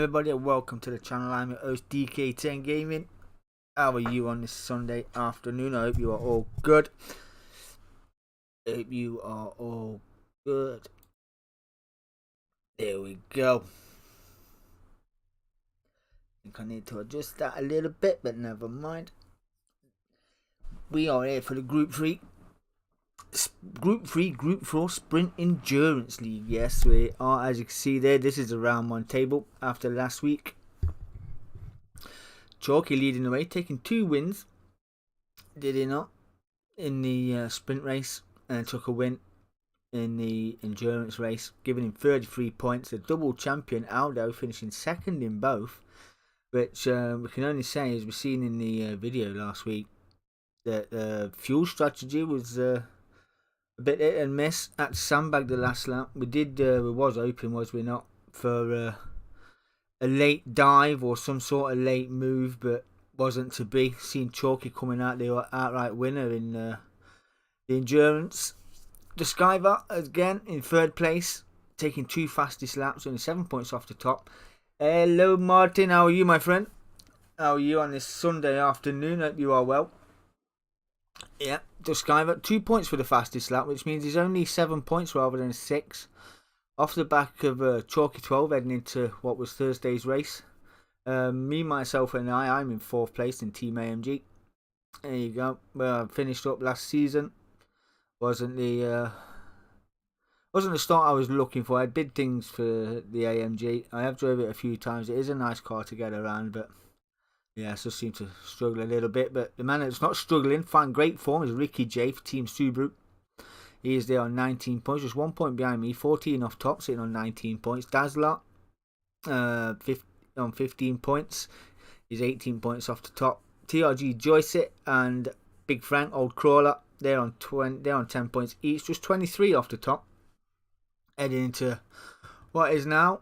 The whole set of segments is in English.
everybody and welcome to the channel. I'm your host DK10 Gaming. How are you on this Sunday afternoon? I hope you are all good. There we go. I think I need to adjust that a little bit, but never mind. We are here for the Group 3, Group 4 Sprint Endurance League. Yes, we are. As you can see there, this is the round 1 table after last week. Chalky leading the way, taking 2 wins, did he not, in the sprint race, and took a win in the endurance race, giving him 33 points. The double champion Aldo finishing second in both, which we can only say, as we've seen in the video last week, that the fuel strategy was a bit hit and miss. Had to sandbag the last lap. We was open, was we not, for a late dive or some sort of late move, but wasn't to be. Seen Chalky coming out the outright winner in the endurance. The Skyver again in 3rd place, taking 2 fastest laps, only 7 points off the top. Hello Martin, how are you, my friend? How are you on this Sunday afternoon? Hope you are well. Yeah, the Skyver 2 points for the fastest lap, which means he's only 7 points rather than 6. Off the back of Chalky 12 heading into what was Thursday's race. Me, myself and I'm in 4th place in Team AMG. There you go. Well, I finished up last season. Wasn't the start I was looking for. I had big things for the AMG. I have drove it a few times. It is a nice car to get around, but yeah, I just seem to struggle a little bit. But the man that's not struggling, finding great form, is Ricky J for Team Subaru. He is there on 19 points, just 1 point behind me, 14 off top, sitting on 19 points. Dazzler on 15 points. He's 18 points off the top. TRG Joyce and Big Frank, Old Crawler, they're on 10 points each, just 23 off the top. Heading into what is now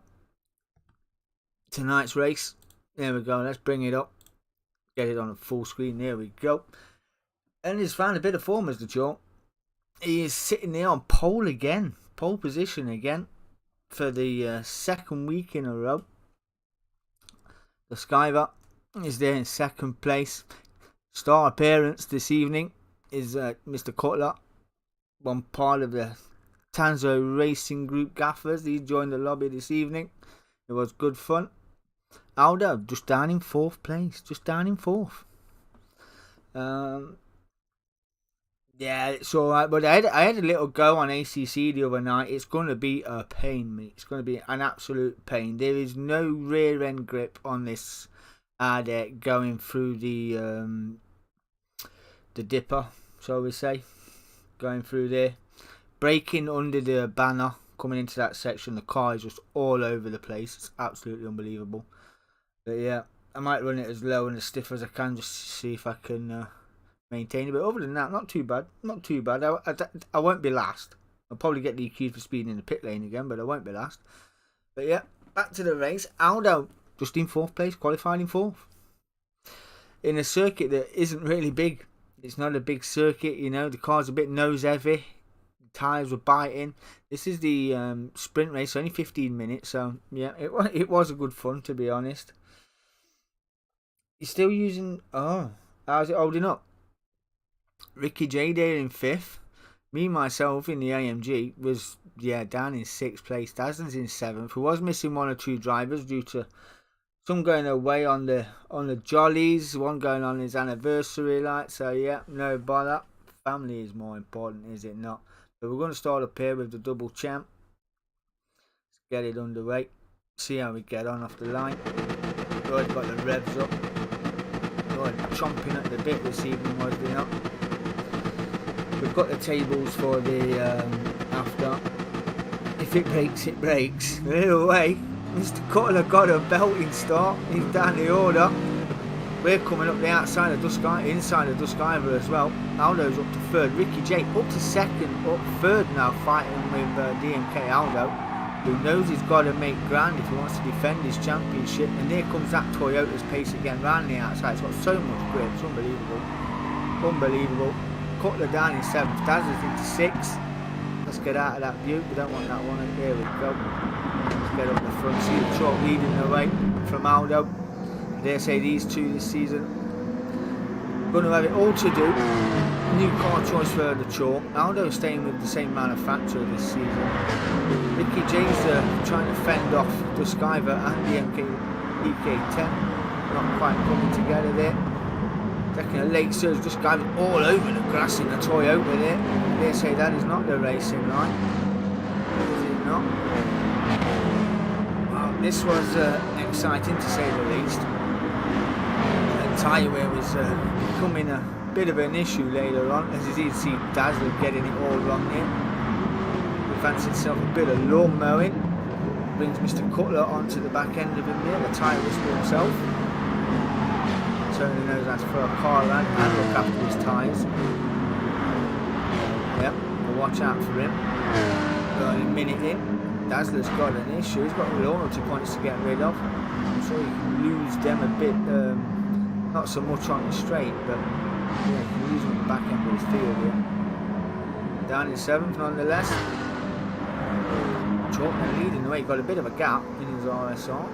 tonight's race. There we go, let's bring it up. Get it on a full screen, there we go. And he's found a bit of form as the chalk. He is sitting there on pole again, pole position again, for the 2nd week in a row. The Skyver is there in 2nd place. Star appearance this evening is Mr. Cutler, one part of the Tanzo Racing Group gaffers. He joined the lobby this evening. It was good fun. Aldo just down in 4th place, just down in 4th. Yeah, it's alright, but I had a little go on ACC the other night. It's going to be a pain, mate. It's going to be an absolute pain. There is no rear end grip on this deck going through the dipper, shall we say. Going through there. Braking under the banner, coming into that section. The car is just all over the place. It's absolutely unbelievable. But yeah, I might run it as low and as stiff as I can just to see if I can maintain it. But other than that, not too bad. Not too bad. I won't be last. I'll probably get DQ'd for speeding in the pit lane again, but I won't be last. But yeah, back to the race. Aldo just in 4th place, qualified in 4th. In a circuit that isn't really big. It's not a big circuit, you know. The car's a bit nose heavy. The tyres were biting. This is the sprint race, only 15 minutes. So yeah, it was a good fun, to be honest. You're still using... Oh, how's it holding up? Ricky J there in 5th. Me, myself, in the AMG was, down in 6th place. Dazzler's in 7th. We was missing 1 or 2 drivers due to some going away on the jollies. One going on his anniversary, like. So, yeah, no bother. Family is more important, is it not? But we're going to start up here with the double champ. Let's get it underway. See how we get on off the line. Good, got the revs up. Good, chomping at the bit this evening, was they not? We've got the tables for the after. If it breaks, it breaks. Either way, Mr. Cutler got a belting start. He's down the order. We're coming up the outside of Dusky, inside of Duskiver as well. Aldo's up to 3rd. Ricky J up to 2nd, up 3rd now, fighting with DMK Aldo, who knows he's got to make ground if he wants to defend his championship. And there comes that Toyota's pace again round the outside. It's got so much grip. It's unbelievable. Unbelievable. Cutler down in 7th. Dazzler's into 6th. That's get out of that view. We don't want that one. There we go. Let's get up the front. See the chalk leading the way from Aldo. I dare say these two this season going to have it all to do. New car choice for the chalk. Aldo staying with the same manufacturer this season. Ricky James trying to fend off the Skyver and the EK10. Not quite coming together there. Taking a late surge, just driving all over the grass in the Toyota there. They say that is not the racing line. Is it not? Well, this was exciting to say the least. The tyre wear was becoming a bit of an issue later on, as you see Dazzler getting it all wrong here. He fancies himself a bit of lawn mowing. Brings Mr. Cutler onto the back end of him there, the tyre whisperer himself. Certainly knows that's for a car around and look after his tyres. Yep, we'll watch out for him. Got a minute in. Dazzler's got an issue. He's got one or 2 points to get rid of. I'm sure you can lose them a bit, not so much on the straight, but yeah, you can lose them on the back end of his field here. Down in 7th nonetheless. Chalkman leading the way. Got a bit of a gap in his RSR.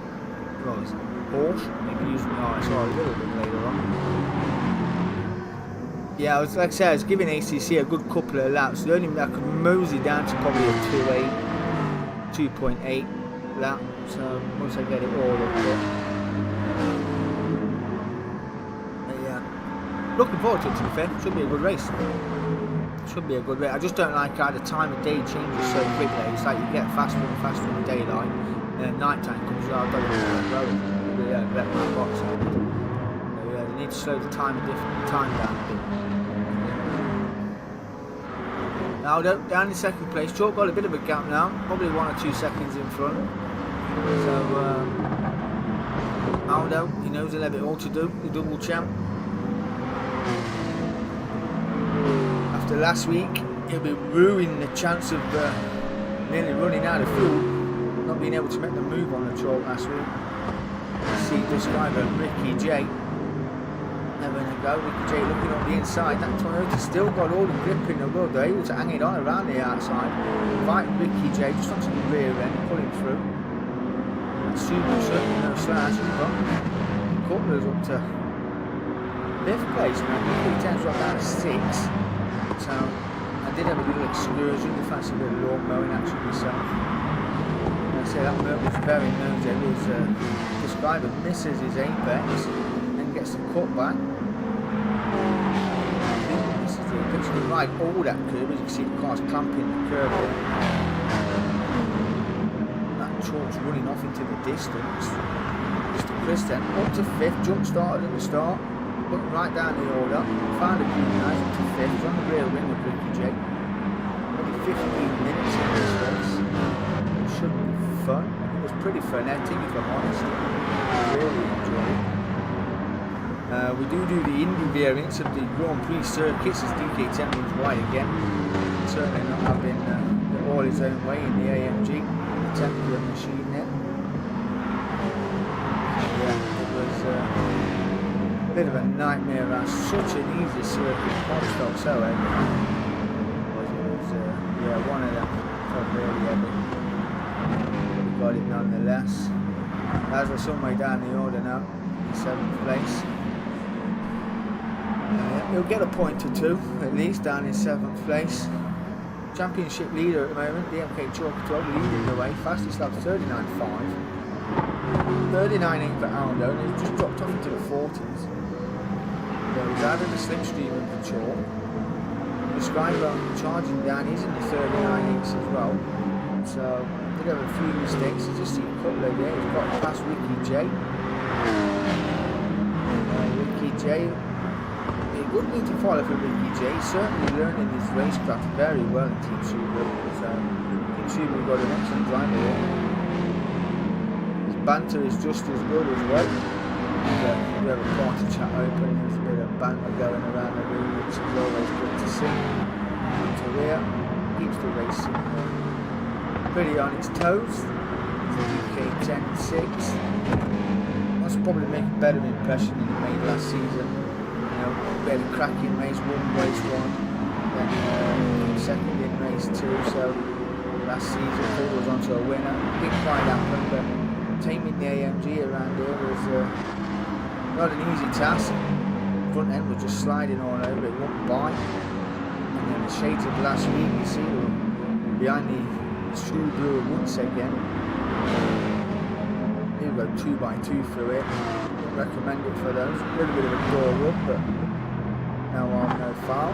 Well, his Porsche, maybe using the RSR a little bit later on. Yeah, I was, like I said, I was giving ACC a good couple of laps. The only I could mosey down to probably a 2.8 lap. So once I get it all up there. But yeah, looking forward to it, to be fair. Should be a good race. Should be a good race. I just don't like how the time of day changes so quickly. It's like you get faster and faster in the daylight, and then night time comes around. I don't know. Yeah, let my box on. So yeah, they need to slow the time down a bit. Aldo down in 2nd place. Chalk got a bit of a gap now, probably 1 or 2 seconds in front. So Aldo, he knows he'll have it all to do, the double champ. After last week, he'll be ruining the chance of nearly running out of fuel, not being able to make the move on the chalk last week. See this guy, Ricky J. Having a go. Ricky J looking on the inside. That Toyota's still got all the grip in the world. They're able to hang it on around the outside. Fighting Ricky J just onto the rear end, pulling through. Super certainly no slash. Cutler's up to 5th place now. Ricky 10's dropped down to 6th. So I did have a little excursion. I fancy a bit of lawn mowing action myself. I say that Merc was very nosy. It was Describer misses his apex, then gets the cut back. Misses the apex. You can ride all that curve, as you can see the car's clamping the curve there. That chalk's running off into the distance. Mr. Chris then up to 5th, jump started at the start, looking right down the order, found a good nice up to 5th, he's on the rear wing with Ricky J. Only 15 minutes in this race. It should be fun. It was pretty frenetic, if I'm honest. Really enjoyed it. We do the Indy variants of the Grand Prix circuits as DK10 runs wide again. Certainly not having all his own way in the AMG, the temporary machine there. Yeah, it was a bit of a nightmare around such an easy circuit. I just felt so heavy. It was yeah, one of them felt really heavy. Got it nonetheless. Dazzler some way down the order now, in 7th place. He'll get a point or 2 at least down in 7th place. Championship leader at the moment, the MK Chalk 12 leading the way. Fastest lap 39.5. 39.8 for Aldo, and he's just dropped off into the 40s. So he's added a slipstream of the chalk. The Skyver charging down, he's in the 39.8s as well. So did have a few mistakes. You just see a couple of there. He's got past Ricky J. Ricky J. It would need to follow for Ricky J. He's certainly learning his racecraft very well in Team Subaru. So Team Subaru got an excellent driver there. His banter is just as good as well. We have a party chat open. There's a bit of banter going around the room, which is always good to see. To rear keeps the racing pretty on its toes. UK10 6. Must probably make a better impression than it made last season. You know, we had a cracking race 1, race 1, then second in race these two. So last season, Paul was onto a winner. Didn't quite happen, but taming the AMG around here was not an easy task. Front end was just sliding all over, it wouldn't bite. And then the shades of last week, you see, were behind the Subaru once again. Here we go, 2x2 through it. Wouldn't recommend it for those. A little bit of a door up, but no harm, no foul.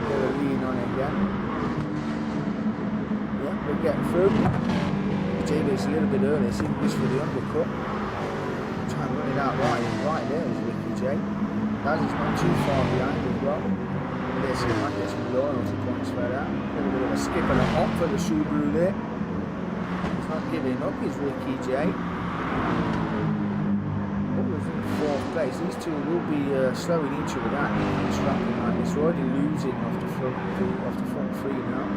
Bit of a lean on it again. Yeah, we're getting through. It's a little bit early, so just for the undercut. Try and run it out wide. Right there is Ricky J. That is not too far behind as well. This might get some loyalty points for that. A little bit of a skip and a hop for the Subaru there. He's not giving up, is Ricky J. What was in 4th place? These two will be slowing each other down. It's wrapping like this. We're already losing off the front three now.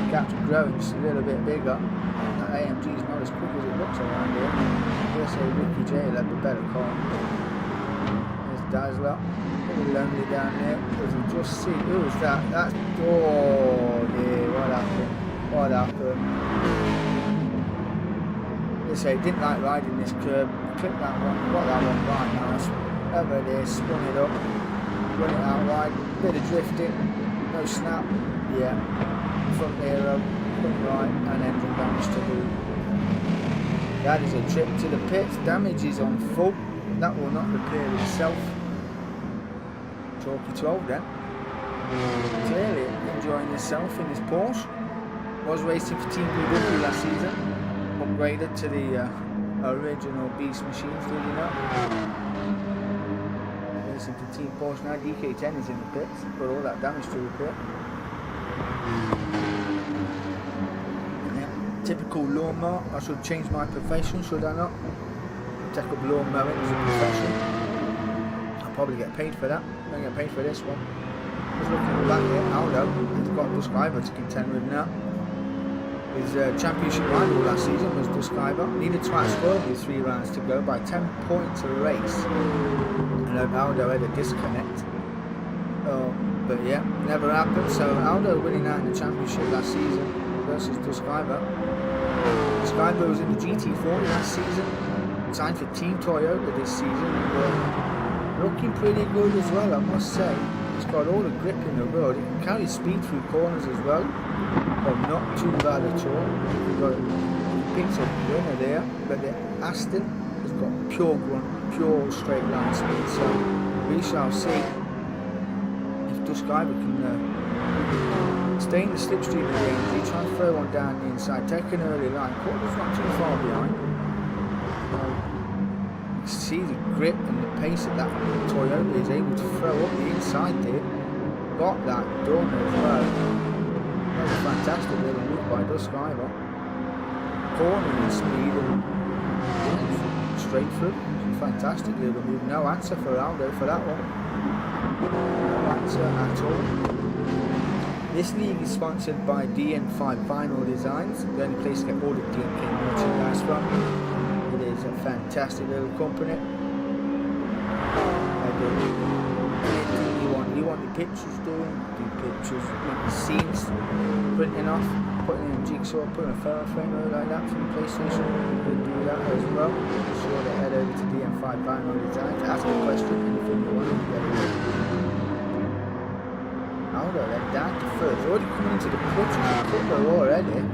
The gap's growing just a little bit bigger. That AMG is not as quick as it looks around here. I guess Ricky J will have the better car. There's Dazzler. Pretty lonely down there. As you just see, who was that? That's oh yeah, what happened? What happened? They say didn't like riding this curb. Clipped that one, got that one right nice. Over there, spun it up, run it out wide, bit of drifting, no snap. Yeah, front aero, front right, and engine damage to boot. That is a trip to the pits. Damage is on full. That will not repair itself. Talkie 12 then. Clearly enjoying himself in his Porsche. Was racing for Team BW last season. Upgraded to the original Beast machines, did you know? Racing for Team Porsche now. DK10 is in the pits. Got all that damage to repair. Yeah. Typical lawnmower. I should change my profession, should I not? Take up lawn mowing as a profession. I'll probably get paid for that. I don't get paid for this one. Just looking back here, Aldo has got Duskiver to contend with now. His championship rival last season was Duskiver. Needed to outscore with 3 rounds to go by 10 points a race. And Aldo had a disconnect. But yeah, never happened. So Aldo winning out in the championship last season versus Duskiver. Duskiver was in the GT40 last season. Signed for Team Toyota this season, and looking pretty good as well, I must say. He's got all the grip in the world. He can carry speed through corners as well, but not too bad at all. He picks up the winner there, but the Aston has got pure grunt, pure straight line speed. So we shall see if Duskiver can stay in the slipstream of the AMG, try and throw one down the inside, take an early line. Quarter's not too far behind. See the grip and the pace that Toyota is able to throw up the inside there. Got that done as well. That was a fantastic little move by Duskiver. Cornering speed and straight through. Fantastic little move. No answer for Aldo for that one. No answer at all. This league is sponsored by DN5 Vinyl Designs, the only place to get all the DNK merchandise from. It is a fantastic little company. I do anything you want the pictures doing, do pictures, make the scenes, printing off, putting in a jigsaw, putting a ferro frame or like that from the PlayStation, you can do that as well. Be sure to head over to DN5 Vinyl Design to ask a question, anything you want to get it. Aldo then down to first, already coming into the clutch already.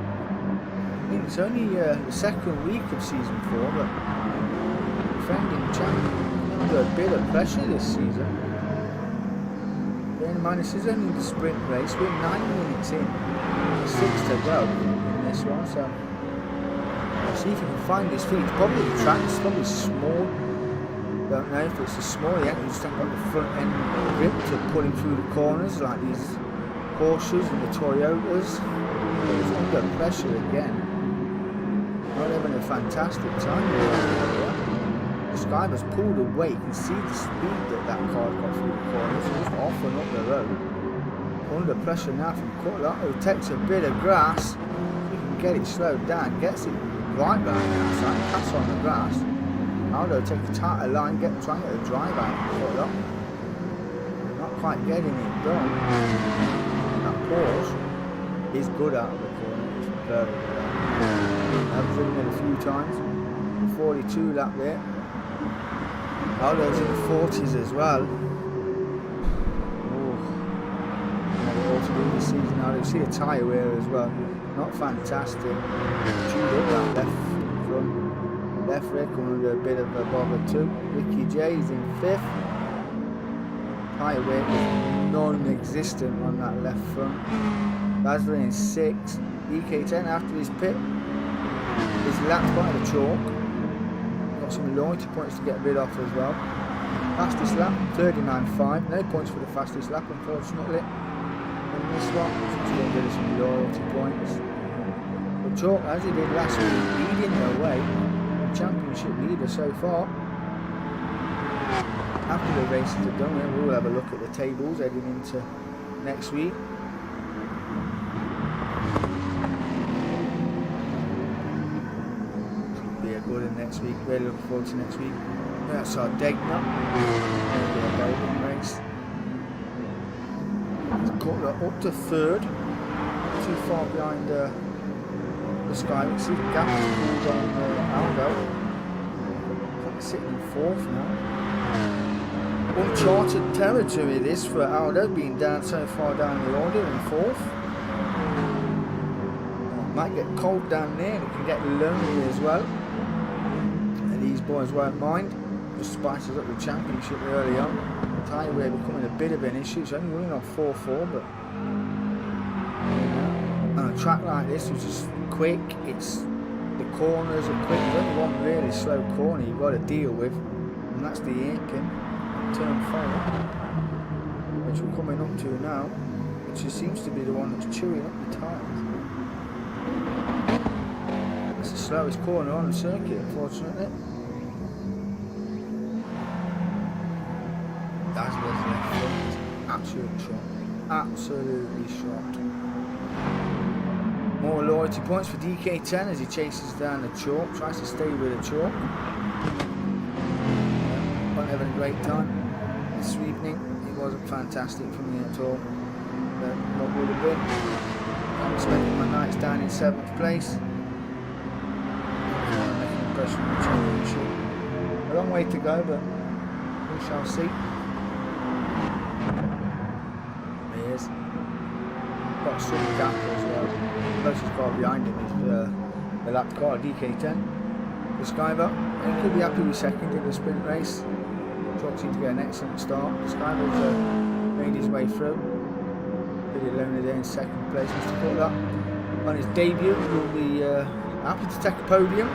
It's only the second week of season 4, but defending champion under a bit of pressure this season. Bearing in mind this is only the sprint race, we're 9 minutes in, 6 to go in this one, so I'll see if you can find this feed. It's probably the track, it's probably small. Don't know if it's a small yet, you just haven't got the front end grip to pull him through the corners like these Porsches and the Toyotas. But it's under pressure again. Not having a fantastic time here. This guy has pulled away. You can see the speed that car got through the corners. It's just off and up the road. Under pressure now from Cutler. It takes a bit of grass. You can get it slowed down. Gets it right round the outside. Pass on the grass. Aldo take a tighter line. Try and get a drive out of Cutler. Not quite getting it done. That pause. He's good out of the corner. He's very good. I've driven it a few times. 42 lap there. Aldo's in the 40s as well. To do this season now. You see a tyre wear as well. Not fantastic. Chewed up that left front. Left rear coming under a bit of a bother too. Ricky J is in 5th. Tyre wear is non-existent on that left front. Basler in 6th. EK10 after his pit is lapped by the chalk. Got some loyalty points to get rid of as well. Fastest lap 39.5. No points for the fastest lap unfortunately. In this one, so he's going to get us some loyalty points. But Chalk, as he did last week, leading the way, the championship leader so far. After the races are done, we'll have a look at the tables heading into next week. Should be a good one next week. Really looking forward to next week. That's our Degna. Maybe a golden race. Got up to 3rd, too far behind the Sky. We see the gap is pulled on Aldo. Sitting in 4th now. Uncharted territory this for Aldo, being down so far down the order in 4th. Might get cold down there and it can get lonely as well. And these boys won't mind. Just spices up the championship early on. Tyre wear becoming a bit of an issue. It's only running on 4.4, but on a track like this, which is quick, the corners are quick. There's only one really slow corner you've got to deal with, and that's the Aiken turn 4, which we're coming up to now, which seems to be the one that's chewing up the tyres. It's the slowest corner on the circuit, unfortunately. That's what's left front. Absolute shot. Absolutely shot. More loyalty points for DK10 as he chases down the chalk. Tries to stay with the chalk. Not having a great time this evening. It wasn't fantastic for me at all. But what would have been. I'm spending my nights down in 7th place. Making an impression on the championship. A long way to go, but we shall see. Got some gap as well. Closest car behind him is the lap car, DK10. The Skyver, he could be happy with 2nd in the sprint race. Chalk seemed to get an excellent start. The Skyver's made his way through. Pretty lonely there in 2nd place, Mr. Cutler. On his debut, will be happy to take a podium.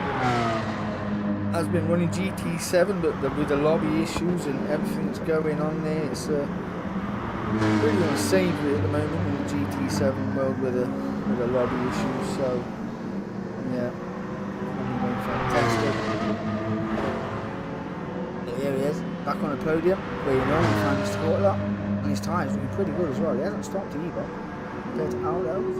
Has been running GT7, but with the lobby issues and everything that's going on there, it's really unsavoury at the moment in the GT7 world with the lobby issues. So yeah, fantastic. Here he is, back on the podium, where you know he found his score up, and his tyres looking pretty good as well. He hasn't stopped either compared to Aldo's.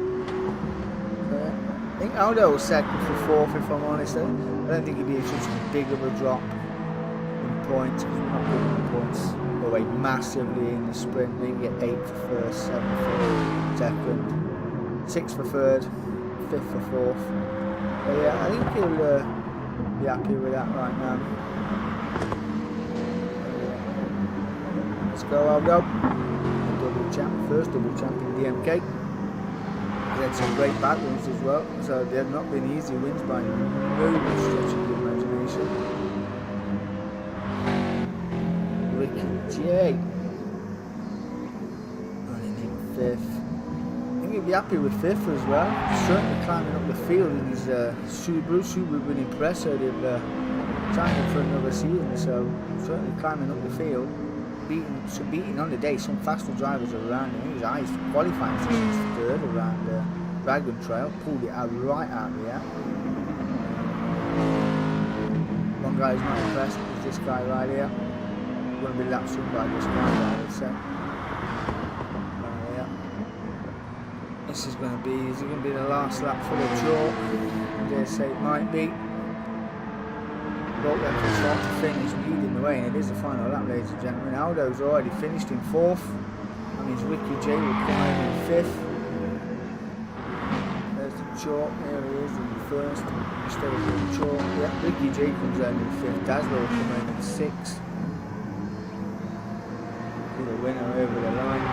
So, yeah. I think Aldo was 2nd for 4th, if I'm honest. I don't think he'd be such a big of a drop in points, because we're not giving him points away massively in the sprint. They can get 8th for 1st, 7th for 2nd, 6th for 3rd, 5th for 4th. But yeah, I think he'll be happy with that right now. Let's go, Aldo. First double champ in DMK. He had some great bad ones as well, so they have not been easy wins by no stretch of the imagination. Ricky J. Running in 5th. I think he'll be happy with 5th as well. Certainly climbing up the field in his Subaru. Subaru been impressed, so they've signed him for another season, so certainly climbing up the field. Beating on the day some faster drivers around him. His eyes qualifying for 3rd around the Dragon Trail. Pulled it out right out there. One guy who's not impressed is this guy right here. Going to be lapped soon by this guy, I would say. Yeah. This is going to be the last lap for the chalk. I dare say it might be. But then from start to finish, leading the way, and it is the final lap, ladies and gentlemen. Aldo's already finished in 4th. That means Ricky J will come out in 5th. chalk. There he is in first. Instead of being chalk. Yeah, Ricky J comes out in fifth. Dazzler will come in at sixth. The winner over the line.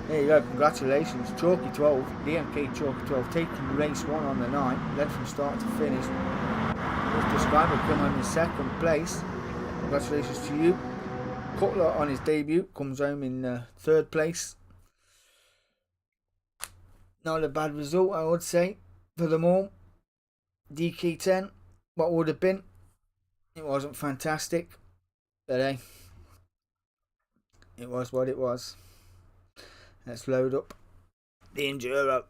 There you go, congratulations. Chalky 12, DMK Chalky 12, taking race 1 on the night, led from start to finish. Mr. Scriber come in second place. Congratulations to you. Cutler on his debut comes home in third place. Not a bad result, I would say, for them all. DK10, what would have been? It wasn't fantastic, but hey, it was what it was. Let's load up the Enduro.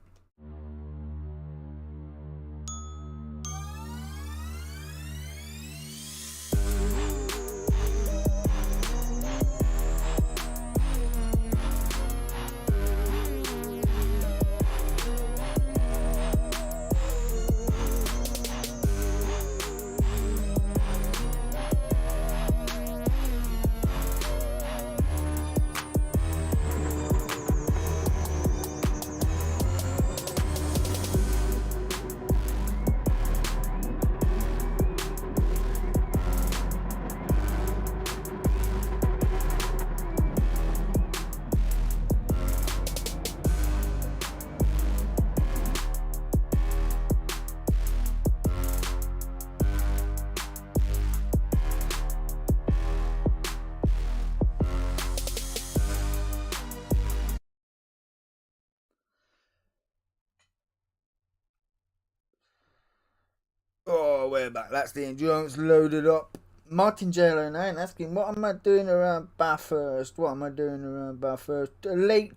Oh, we're back. That's the endurance loaded up. Martin J09 asking, what am I doing around Bathurst? What am I doing around Bathurst? Late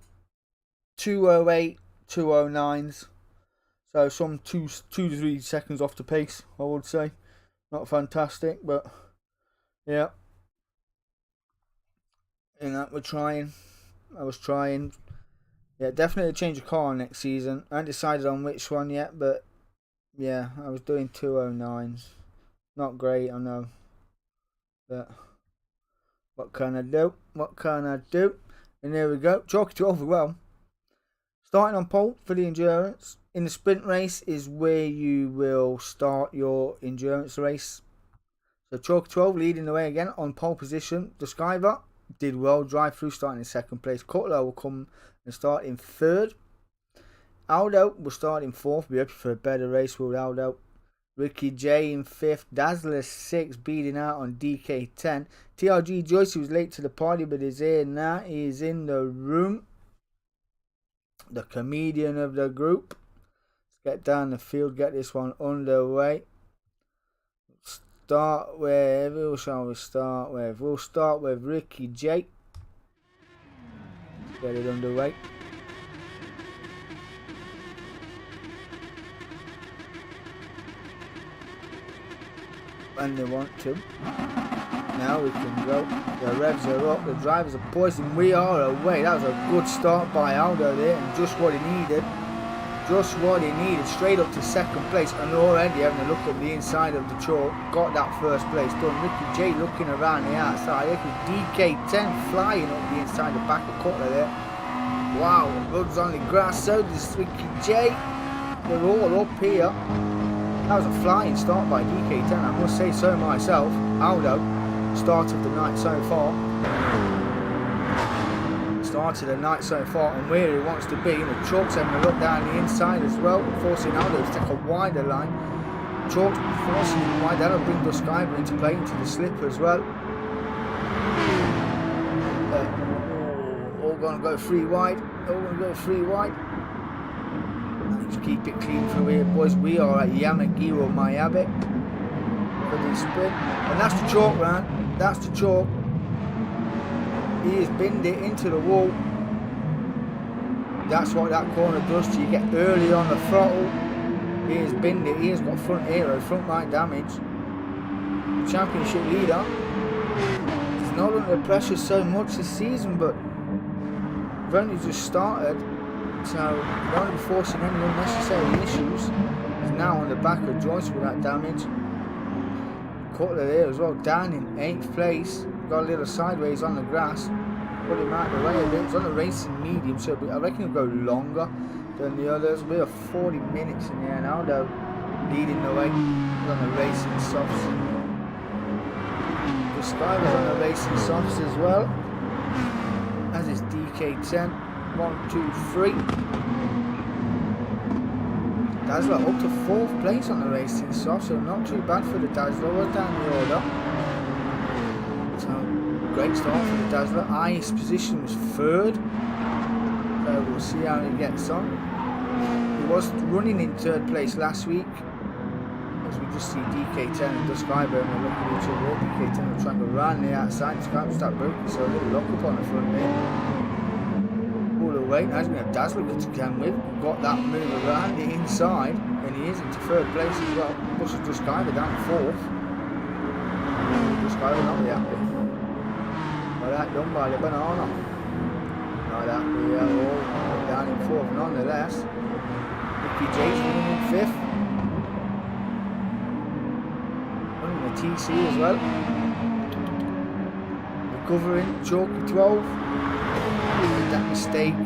208, 209s. So some 2 to 3 seconds off the pace, I would say. Not fantastic, but yeah. In that we're trying. I was trying. Yeah, definitely change a car next season. I haven't decided on which one yet, but yeah, I was doing 209s. Not great, I know. But what can I do? What can I do? And there we go. Chalky 12 as well. Starting on pole for the endurance. In the sprint race is where you will start your endurance race. So Chalky 12 leading the way again on pole position. Describer did well. Drive through starting in second place. Cutler will come and start in third. Aldo will start in fourth. Be hoping for a better race with Aldo. Ricky J in fifth. Dazzler 6 beating out on DK10. TRG Joyce, who was late to the party but is here now. He is in the room. The comedian of the group. Let's get down the field. Get this one underway. Start with, who shall we start with? We'll start with Ricky J. Get it underway. When they want to. Now we can go. The revs are up, the drivers are poised, we are away. That was a good start by Aldo there, and just what he needed. Just what he needed. Straight up to second place, and already having a look at the inside of the chalk, got that first place done. Ricky J looking around the outside. It was DK10 flying up the inside, the back of Cutler there. Wow, Rud's on the grass, so does Ricky J. They're all up here. That was a flying start by DK10, I must say so myself. Aldo, start of the night so far. Start of the night so far, and where he wants to be. And the Chalk's having a look down the inside as well, forcing Aldo to take a wider line. Chalk's forcing him wide, that'll bring the Skyber into play, into the slip as well. All going to go 3 wide, all going to go 3 wide. Let's keep it clean through here, boys. We are at Yamagiro Mayabe for the sprint, and that's the chalk round. That's the chalk. He has binned it into the wall. That's what that corner does to you. Get early on the throttle. He has binned it. He has got front aero, front right damage. Championship leader. He's not under pressure so much this season, but we've only just started. So you don't be forcing any unnecessary issues. He's now on the back of Joyce with that damage. Cutler there as well, down in 8th place. Got a little sideways on the grass. put him out of the way a bit. It's on a racing medium, so I reckon it'll go longer than the others. We're 40 minutes in there now, though, leading the way. He's on the racing softs. The Sky was on the racing softs as well, as is DK10. 1, 2, 3. Dazzler up to 4th place on the racing soft, so not too bad for the Dazzler. Was down the order. So great start for the Dazzler. Highest position was 3rd. So we'll see how he gets on. He was running in 3rd place last week. As we just see DK10 and Duskiver and we're looking at each other. DK10 will try and go around the outside. Duskiver start broken, so a little lock up on the front there. All the way. Now he's going to have Dazzler to come with. Got that move around the inside, and he is into 3rd place as well. Pushes Duskiver down 4th. Duskiver not be happy. Well, that done by the banana. Now that we are all down in 4th nonetheless. Ricky J's running in 5th. Running the TC as well. Recovering, Chalky 12. Made that mistake,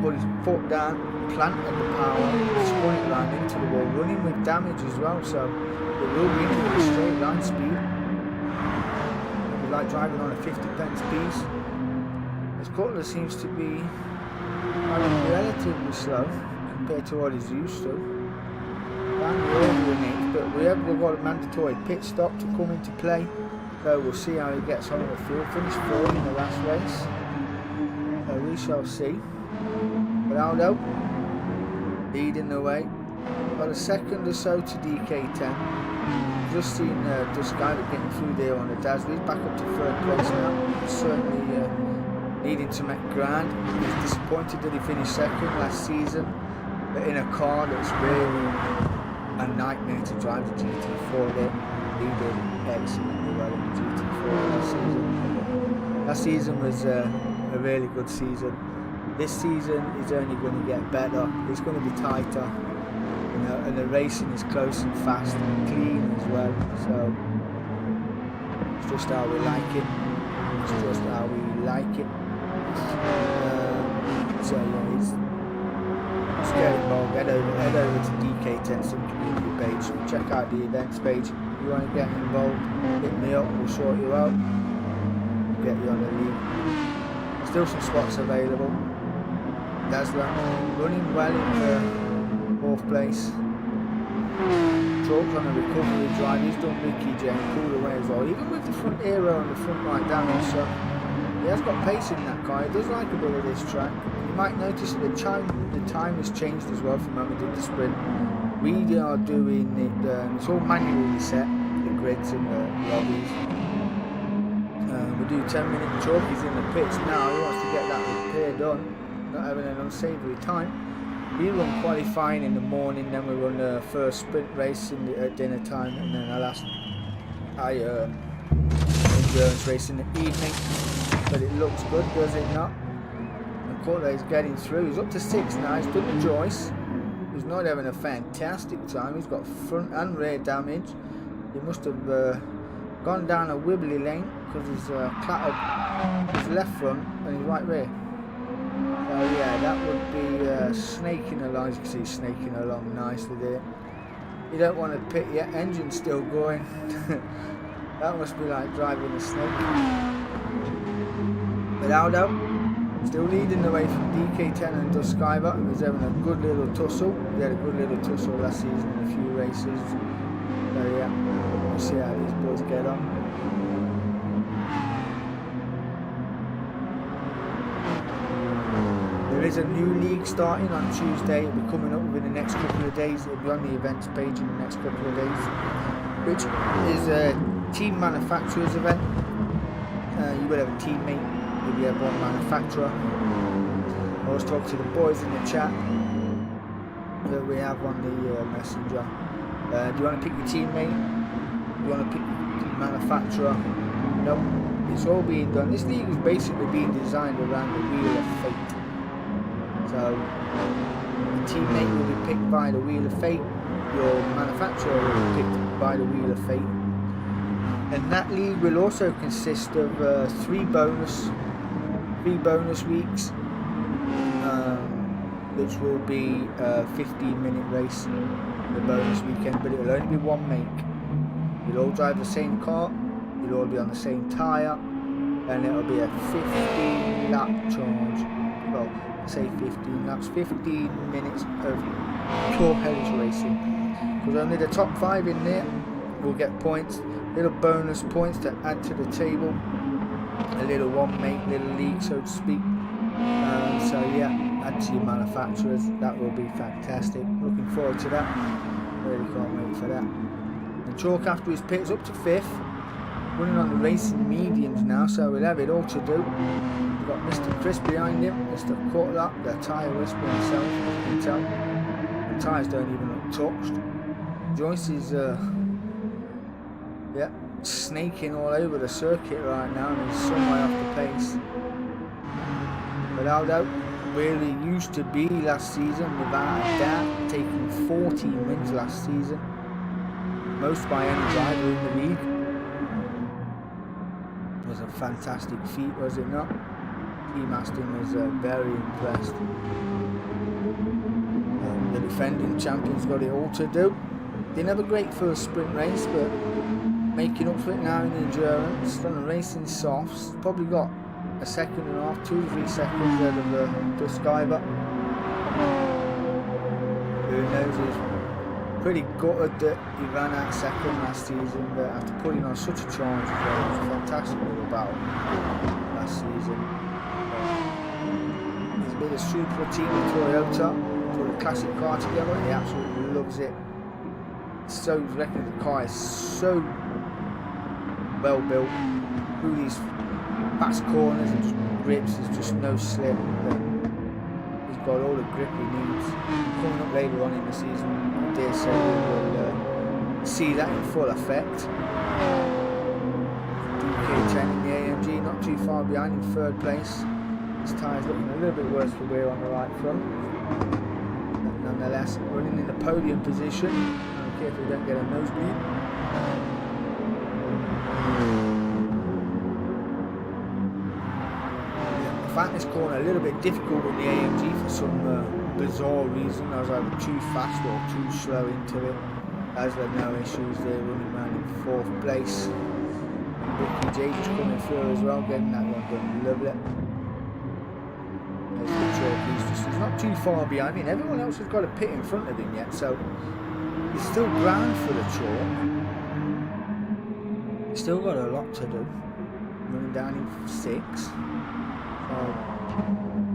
put his foot down, planted the power, spun it round into the wall, running with damage as well, so it will be into a straight line speed. It's like driving on a 50p piece. This Cutler seems to be relatively slow compared to what he's used to. Down the order in it, but we've got a mandatory pit stop to come into play, so we'll see how he gets on with the field. Finished 4th in the last race. We shall see. But Aldo leading the way. About a second or so to DK10. Just seen Duskiver getting through there on the Dazzler. He's back up to 3rd place now. Certainly needing to make ground. He's disappointed that he finished 2nd last season, but in a car that's really a nightmare to drive the GT4 there. He did excellently well in the GT4 last season. Last season was a really good season. This season is only going to get better. It's going to be tighter, you know, and the racing is close and fast and clean as well. So it's just how we like it. It's just how we like it. So yeah, it's get involved. Head over to DK10 Sim community page. Check out the events page. If you want to get involved, hit me up. We'll sort you out. We'll get you on the league. Still some spots available. Dazzler running well in 4th place. Chalk's on a recovery drive. He's done Ricky J and pulled away as well. Even with the front aero and the front right damage, so he has got pace in that car. He does like a bit of this track. You might notice that the time has changed as well from when we did the sprint. We are doing it. It's all manually set. The grids and the lobbies. We do 10-minute chalk. He's in the pits now. He wants to get that repair done. Not having an unsavoury time. We run qualifying in the morning, then we run the first sprint race at dinner time, and then our last endurance race in the evening. But it looks good, does it not? And Cutler is getting through. He's up to 6 now. He's done the Joyce. He's not having a fantastic time. He's got front and rear damage. He must have gone down a wibbly lane because he's clattered his left front and his right rear. So yeah, that would be snaking along. As you can see, snaking along nicely there. You don't want to pit yet. Engine's still going. That must be like driving a snake. But Aldo still leading the way from DK10 and Duskiver, who was having a good little tussle. We had a good little tussle last season in a few races. So yeah, we'll see how these boys get on. There is a new league starting on Tuesday. It'll be coming up within the next couple of days. It'll be on the events page in the next couple of days, which is a team manufacturers event. You will have a teammate, you'll have one manufacturer. I always talk to the boys in the chat that we have on the messenger. Do you want to pick your teammate? Do you want to pick your team manufacturer? No, it's all being done. This league is basically being designed around the Wheel of Fate. So the teammate will be picked by the Wheel of Fate. Your manufacturer will be picked by the Wheel of Fate. And that league will also consist of 3 bonus 3 bonus weeks, which will be a 15-minute race the bonus weekend, but it'll only be one make. You'll all drive the same car, you'll all be on the same tyre, and it'll be a 15 lap charge. Well, say 15 laps, 15 minutes of pure hellish racing, because only the top 5 in there will get points, little bonus points to add to the table, a little one make, little league, so to speak. So yeah, add to your manufacturers. That will be fantastic. Looking forward to that. Really can't wait for that. And Chalk, after his pits, up to 5th, running on the racing mediums now, so we'll have it all to do. We've got Mr. Chris behind him, Mr. Cutler, the tyre whisperer himself, as you can tell. The tyres don't even look touched. Joyce is yeah, snaking all over the circuit right now, and he's some way off the pace. But Aldo, where he used to be last season, without a doubt, taking 14 wins last season, most by any driver in the league. It was a fantastic feat, was it not? Team Aston was very impressed. The defending champions got it all to do. Didn't have a great first sprint race, but making up for it now in the endurance. Done the racing softs. Probably got a second and a half, 2 to 3 seconds ahead of the Skyber. Who knows, he's pretty gutted that he ran out second last season, but after putting on such a charge as well, it was a fantastic little battle last season. He's a bit of super team with Toyota, put a classic car together, he absolutely loves it. So he's reckoning the car is so well built through these fast corners and just grips, there's just no slip. He's got all the grip he needs. Coming up later on in the season, I dare say we'll see that in full effect. DK10 in the AMG, not too far behind in 3rd place. His tyre's looking a little bit worse for wear on the right front. But nonetheless, running in the podium position. I don't care if we don't get a nosebleed. I found this corner a little bit difficult with the AMG for some bizarre reason. I was either too fast or too slow into it. As there no issues there, running around in 4th place. Ricky J just coming through as well, getting that one done. Lovely. There's the Chalk, he's not too far behind. I mean, everyone else has got a pit in front of him yet, so he's still ground for the Chalk. He's still got a lot to do. Running down in 6th.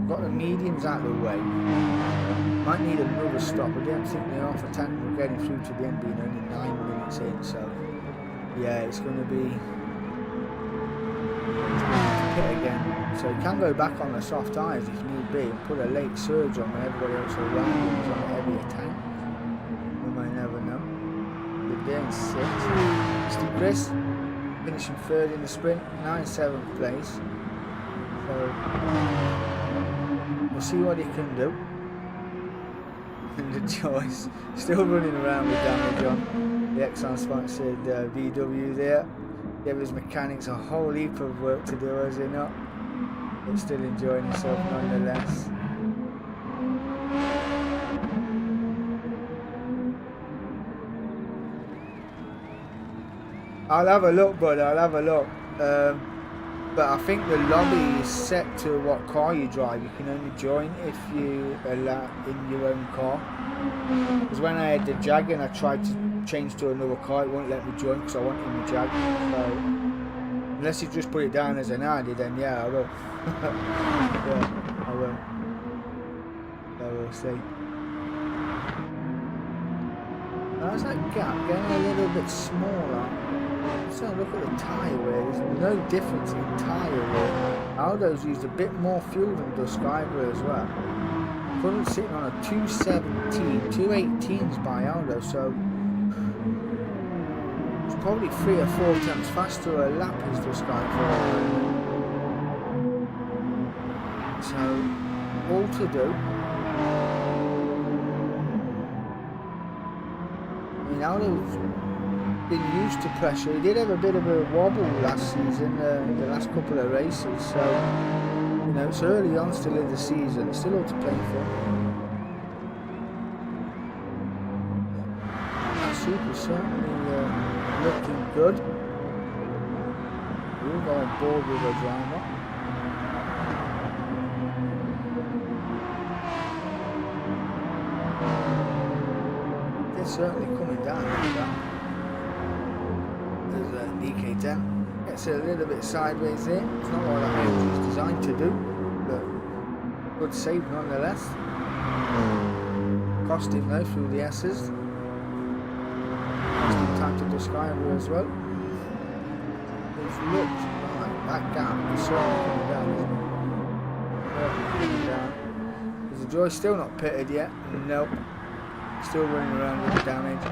Got the mediums out of the way. Might need another stop. I don't think the half attack will get him through to the end, being only 9 minutes in. So yeah, it's going to be pit again. So he can go back on the soft tyres if need be and put a late surge on when everybody else around him is on a heavy attack. We may never know. But there in 6th. Mr. Chris finishing 3rd in the sprint, now in 7th place. So we'll see what he can do. And the Joyce still running around with damage on. The Exxon sponsored VW there. Gave his mechanics a whole heap of work to do, has he not? But still enjoying himself nonetheless. I'll have a look, bud, I'll have a look. But I think the lobby is set to what car you drive. You can only join if you allow in your own car. Because when I had the Jag and I tried to change to another car, it won't let me join because I want in the Jag. So unless you just put it down as an ID, then yeah, I will. Yeah, I will. So we'll see. How's that gap getting a little bit smaller? So look at the tyre wear, there's no difference in tyre wear. Aldo's used a bit more fuel than Skyber as well. Currently sitting on a 217, 218s by Aldo, so it's probably 3 or 4 times faster a lap as Skyber. So, all to do. I mean, Aldo's been used to pressure. He did have a bit of a wobble last season, the last couple of races, so You know, it's early on still in the season, still all to play for. Super certainly looking good. We'll go on board with the driver. They're certainly coming down like that. There's a DK10. Gets a little bit sideways there. It's not what that engine is designed to do, but good save nonetheless. Cost him though through the S's. Time to discover as well. It looks like that gap is certainly coming down, isn't it? Coming down. Is the Joy still not pitted yet? Nope. Still running around with the damage.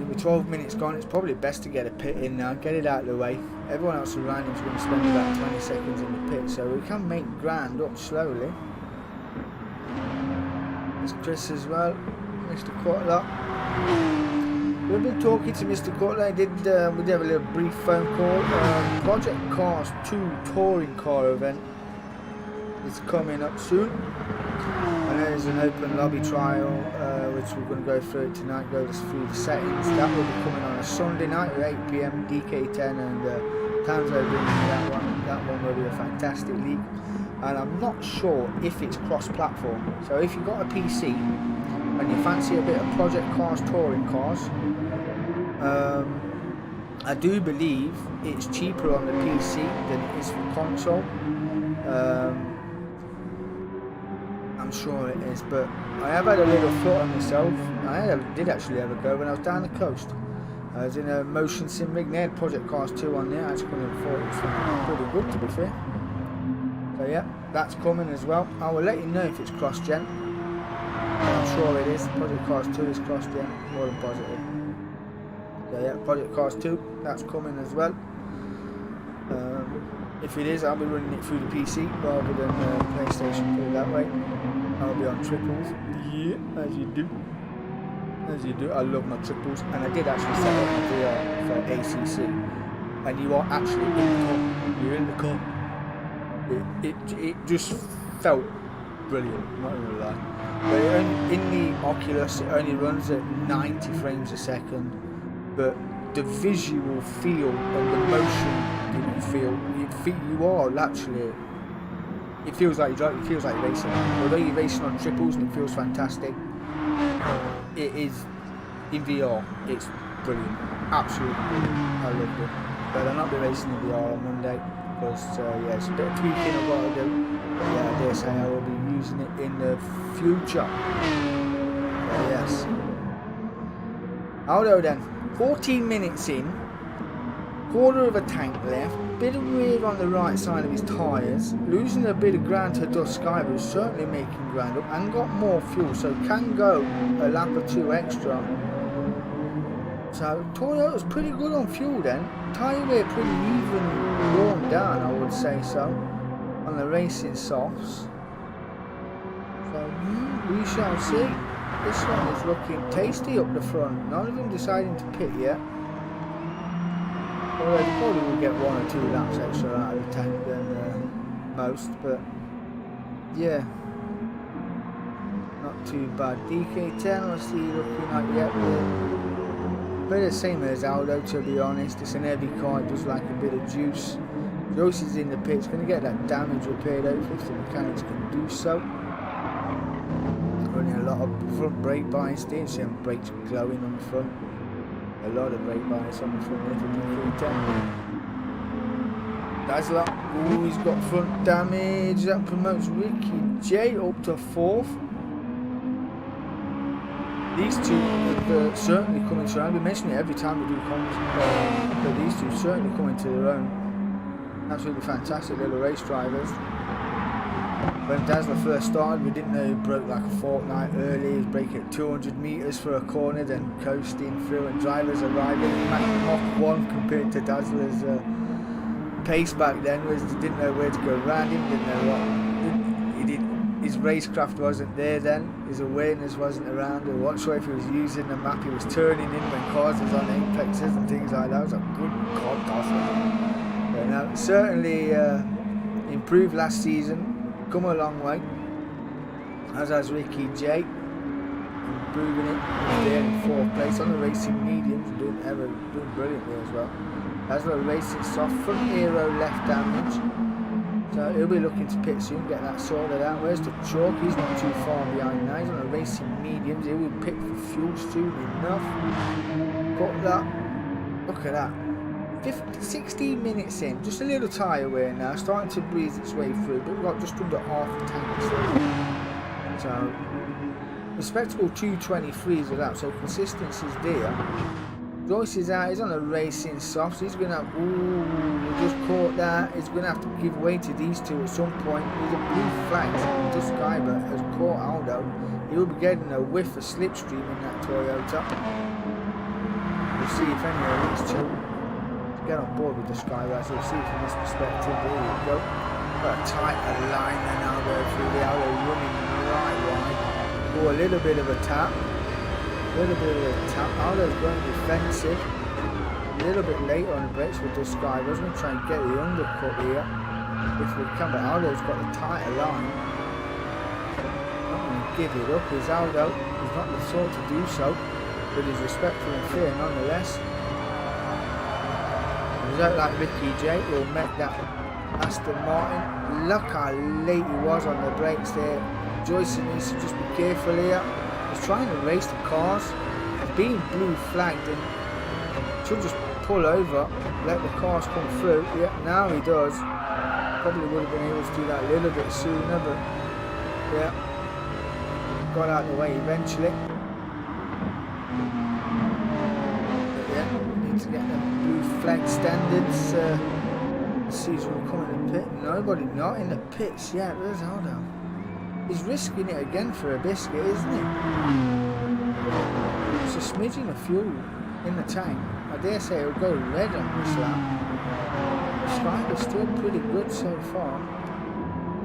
With 12 minutes gone, it's probably best to get a pit in now, get it out of the way. Everyone else around him is going to spend about 20 seconds in the pit, so we can make ground up slowly. There's Chris as well, Mr. Cutler. We've been talking to Mr. Cutler. We did have a little brief phone call. Project Cars 2 touring car event is coming up soon. And there's an open lobby trial, which we're going to go through tonight, go through the settings. That will be coming on a Sunday night at 8 PM, DK10 and Tanzo doing that one. That one will be a fantastic league. And I'm not sure if it's cross-platform. So if you've got a PC, and you fancy a bit of Project Cars touring cars, I do believe it's cheaper on the PC than it is for console. I'm sure it is, but I have had a little thought on myself. I did actually have a go when I was down the coast. I was in a motion sim rig, they had Project Cars 2 on there. I just kind of thought it was pretty good, to be fair. So yeah, that's coming as well. I will let you know if it's cross-gen. I'm sure it is. Project Cars 2 is cross-gen, more than positive. So yeah, Project Cars 2, that's coming as well. If it is, I'll be running it through the PC rather than PlayStation, put it that way. I'll be on triples. Yeah, as you do. As you do. I love my triples. And I did actually set up my VR for ACC. And you are actually in the car. You're in the car. It just felt brilliant, not gonna lie. But in the Oculus, it only runs at 90 frames a second, but the visual feel and the motion that you feel, you are actually, it feels like you're racing. Although you're racing on triples and it feels fantastic, it is, in VR, it's brilliant, absolutely brilliant. I loved it. But I'll not be racing in VR on Monday, because yeah, it's a bit of tweaking I've got to do. But yeah, I dare say I will be using it in the future. Yes. Although then, 14 minutes in, quarter of a tank left, bit of wear on the right side of his tyres, losing a bit of ground to Dust Sky, but certainly making ground up and got more fuel, so can go a lap or two extra. So Toyota's pretty good on fuel then. Tyre wear pretty even worn down, I would say so, on the racing softs. So we shall see. This one is looking tasty up the front. None of them deciding to pit yet. Well, they probably will get 1 or 2 laps extra out of the tank than most, but yeah, not too bad. DK10, let's see, looking like but the same as Aldo, to be honest. It's an heavy car, it does like a bit of juice. Joyce is in the pit, it's going to get that damage repaired hopefully if the mechanics can do so. Running a lot of front brake bias there, see them brakes glowing on the front. A lot of brake bias on the front there for DK10. Dazzler, oh, he's got front damage. That promotes Ricky J up to 4th. These two are certainly coming to their own. We mention it every time we do comments, but these two certainly coming to their own. Absolutely fantastic little race drivers. When Dazzler first started, we didn't know he broke like a fortnight early. He was braking at 200 metres for a corner, then coasting through, and drivers arriving at Mach 1 compared to Dazzler's pace back then, was he didn't know where to go around him, didn't know what he did. His racecraft wasn't there then, his awareness wasn't around. I wasn't sure if he was using the map. He was turning in when cars was on apexes and things like that. I was like, good God, Dazzler. But no, certainly Improved last season, come a long way. As has Ricky J, improving it. He's there in 4th place on the racing mediums, doing brilliantly as well. As well racing soft, front aero left damage. So he'll be looking to pit soon, get that sorted out. Where's the chalk? He's not too far behind now. He's on the racing mediums. He will pit for fuel soon enough. Got that. Look at that. 16 minutes in, just a little tyre wear now, starting to breeze its way through, but we've got just under half the tank. So, respectable 223s with that, so consistency's there. Joyce is out, he's on a racing soft, so he's going to have, he just caught that, he's going to have to give way to these two at some point. There's a blue flag, the Skyber has caught Aldo, he'll be getting a whiff of slipstream in that Toyota. We'll see if any of these two get on board with the Skyber, so we'll see from this perspective. There you go. Got a tighter line than Aldo through the Aldo running right wide. Oh, a little bit of a tap. Aldo's going defensive. A little bit later on the brakes with the Skyber. We're going to try and get the undercut here if we can, but Aldo's got the tighter line. Not going to give it up. Is Aldo? He's not the sort to do so, but he's respectful and fair nonetheless. Result like Ricky J will make that Aston Martin. Look how late he was on the brakes there. Joyce needs to just be careful here. He's trying to race the cars. He's being blue flagged and should just pull over, let the cars come through. Yeah, now he does. Probably would have been able to do that a little bit sooner, but yeah, got out of the way eventually. To get them blue flag standards. Let's see who's coming in the pit. Nobody not in the pits yet. Where's Aldo? He's risking it again for a biscuit, isn't he? It's a smidgen of fuel in the tank. I dare say it'll go red on this lap. The Skyber's still pretty good so far.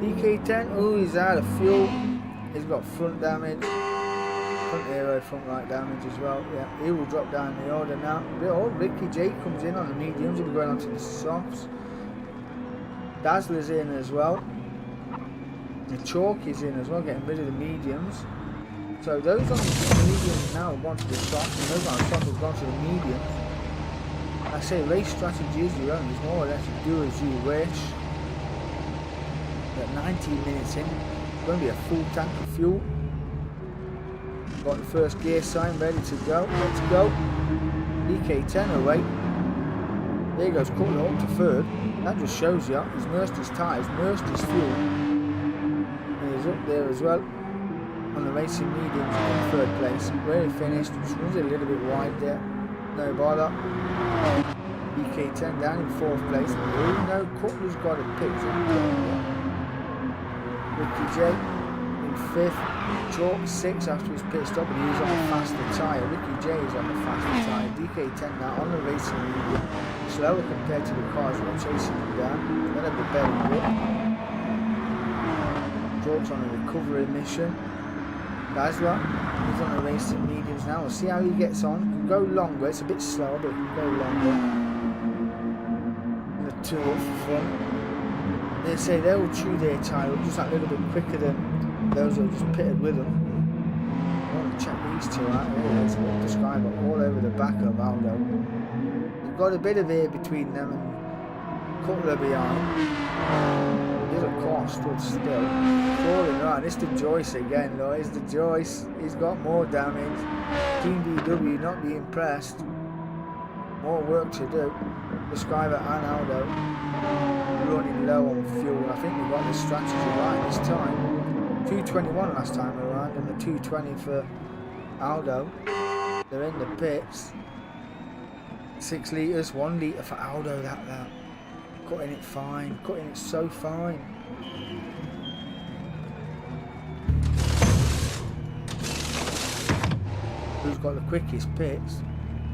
DK10, oh, he's out of fuel. He's got front damage. Front aero, front right damage as well. Yeah, he will drop down the order now. Ricky J comes in on the mediums. He'll be going on to the softs. Dazzler's in as well. The chalk is in as well, getting rid of the mediums. So those on the mediums now have gone to the softs, and those on the softs have gone to the mediums. I say race strategy is your own. It's more or less do as you wish. At 19 minutes in, it's going to be a full tank of fuel. Got the first gear sign ready to go. Let's go. DK10 away. There he goes, cutting up to 3rd. That just shows you he's nursed his tyres, nursed his fuel. And he's up there as well on the racing mediums in 3rd place. Where he finished, just runs a little bit wide there. No bother. DK10 down in 4th place. Oh no, Cutler's got a pit. Ricky J. 5th, Chalk 6th after his pit stop, and he's on a faster tyre. Ricky J is on a faster tyre. DK10 now on the racing medium, slower compared to the cars that are chasing him down. Then have the better grip. Chalk's on a recovery mission. Dazzler, he's on the racing mediums now. We'll see how he gets on. Can go longer, it's a bit slower, but it can go longer. And the 2 up front. They say they will chew their tyre up just that little bit quicker than those are just pitted with them. I want to check these two out. There it is. The Skyber all over the back of Aldo. You've got a bit of air between them and Cutler behind. There's a car stood still. Falling right. It's the Joyce again, though. It's the Joyce. He's got more damage. Team BW not be impressed. More work to do. The Skyber and Aldo running low on fuel. I think we got the strategy right this time. 221 last time around and the 220 for Aldo. They're in the pits. 6 litres, 1 litre for Aldo, that. Cutting it fine, cutting it so fine. Who's got the quickest pits?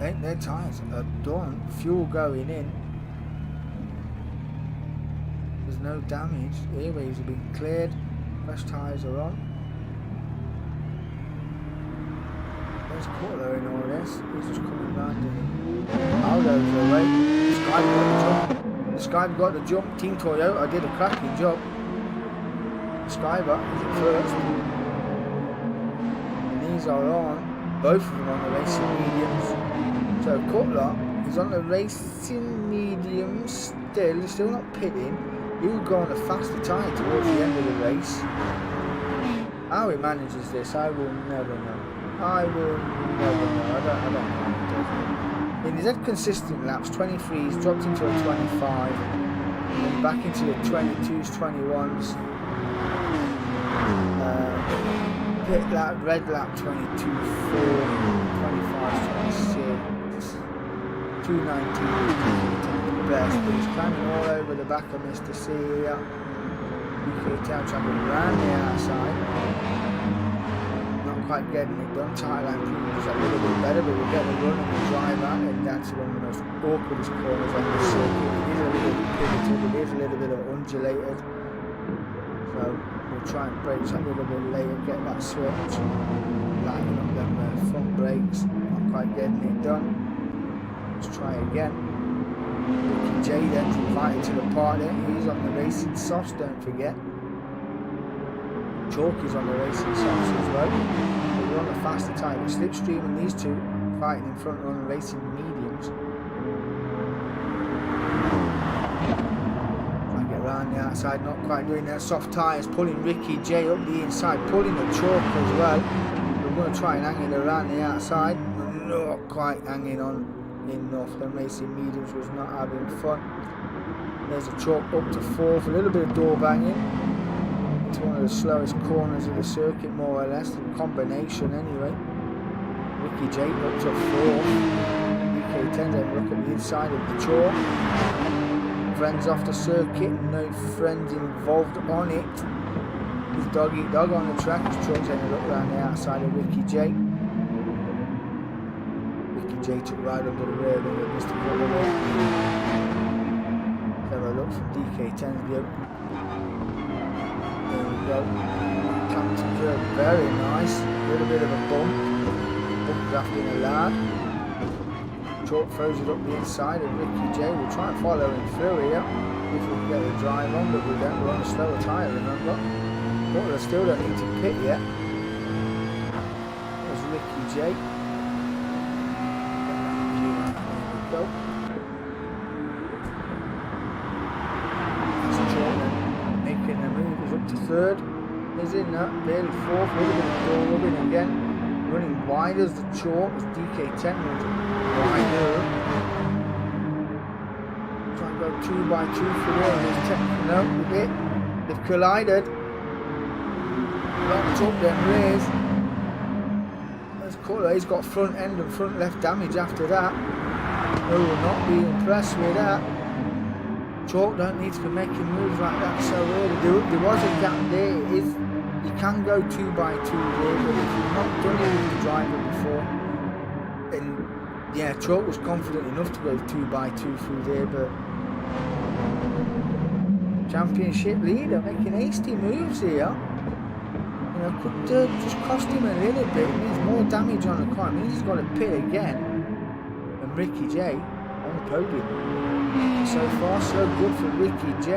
Ain't their tyres are done. Fuel going in. There's no damage. Airways have been cleared. Fresh tyres are on. Where's Cutler in all this? He's just coming round and Aldo's away. Skype got the jump. Skype got the jump. Team Toyota did a cracking job. Skyber is at first. And these are on. Both of them on the racing mediums. So Cutler is on the racing mediums still. He's still not pitting. He will go on a faster tyre towards the end of the race. How he manages this, I will never know. I will never know. I don't know how he does it. In his head consistent laps, 23s, dropped into a 25, and back into the 22s, 21s. Pit lap, red lap 22, 4, 25, 26, 219, best, but he's climbing all over the back of Mr. C here. UK Town travelling around the outside. Not quite getting it done. Thailand proves a little bit better, but we'll get the run and the drive out, and that's one of the most awkwardest corners on the circuit. It is a little bit pivoted, it is a little bit undulated. So we'll try and brake a little bit later, get that switch, lighten up them front brakes. Not quite getting it done. Let's try again. Ricky J then's invited to the party. He's on the racing softs, don't forget. Chalky's on the racing softs as well. But we're on the faster tyre. We're slipstreaming these two, fighting in front on the racing mediums. Around the outside, not quite doing that. Soft tyres pulling Ricky J up the inside, pulling the chalk as well. We're going to try and hang it around the outside. Not quite hanging on enough. The racing mediums was not having fun. There's a chalk up to fourth, a little bit of door banging. It's one of the slowest corners of the circuit, more or less, the combination anyway. Ricky J up to fourth. UK 10 then look at the inside of the chalk. Friends off the circuit, no friends involved on it. His dog eat dog on the track. His truck's ended up around the outside of Ricky J. Ricky J took right under the rear wing of Mr. Cutler. Let's have a look from DK10's view. There we go. Captain curve, very nice. A little bit of a bump drafting allowed. Chalk throws it up the inside of Ricky J. We'll try and follow him through here if we can get the drive on, but we don't. We're on a slower tyre, remember. But they still don't need to pit yet. There's Ricky J. There we go. That's Chalk then making the move. He's up to third. He's in that, barely fourth. A little bit of door rubbing again. Running wide as the chalk as DK10 runs wider. Try and go 2 by 2 for there. No, we did. They've collided. Locked up them rears. That's Cutler. He's got front end and front left damage after that. I will not be impressed with that. Chalk don't need to be making moves like that so early. There was a gap there. It is. You can go 2 by 2 there, but if you've not done it with the driver before, then yeah, Chalk was confident enough to go 2 by 2 through there, but championship leader making hasty moves here. You know, could just cost him a little bit. It means more damage on the car. It means he's got to pit again. And Ricky J on the podium. So far, so good for Ricky J.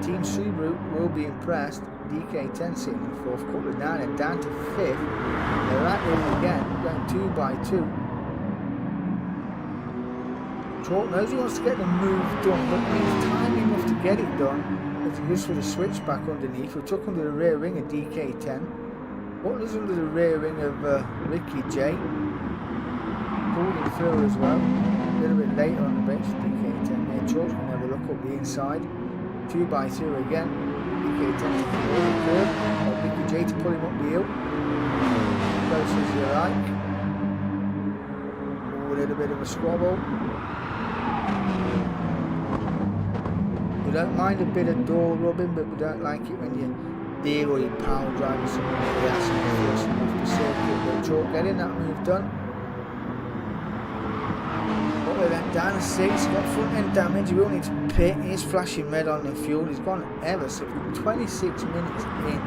Team Subaru will be impressed. DK10 sitting in fourth, Cutler down and down to fifth. They're at him again, going 2 by 2. Chalk knows he wants to get the move done, but needs time enough to get it done. As he goes for the switch back underneath, we took under the rear wing of DK10. Cutler's under the rear wing of Ricky J. Pulled him through as well. A little bit later on the bench, DK10 there. Chalk's going to have a look up the inside. 2 by 2 again. DK10 to pull the curve, or Ricky J to pull him up the hill. Close as you like. Oh, a little bit of a squabble. We don't mind a bit of door rubbing, but we don't like it when you're there or you're power driving someone like that, so you're forcing off the circuit. But Chalk getting that move done. Then down to 6, got front end damage, he will need to pit. He's flashing red on the fuel. He's gone ever so 26 minutes in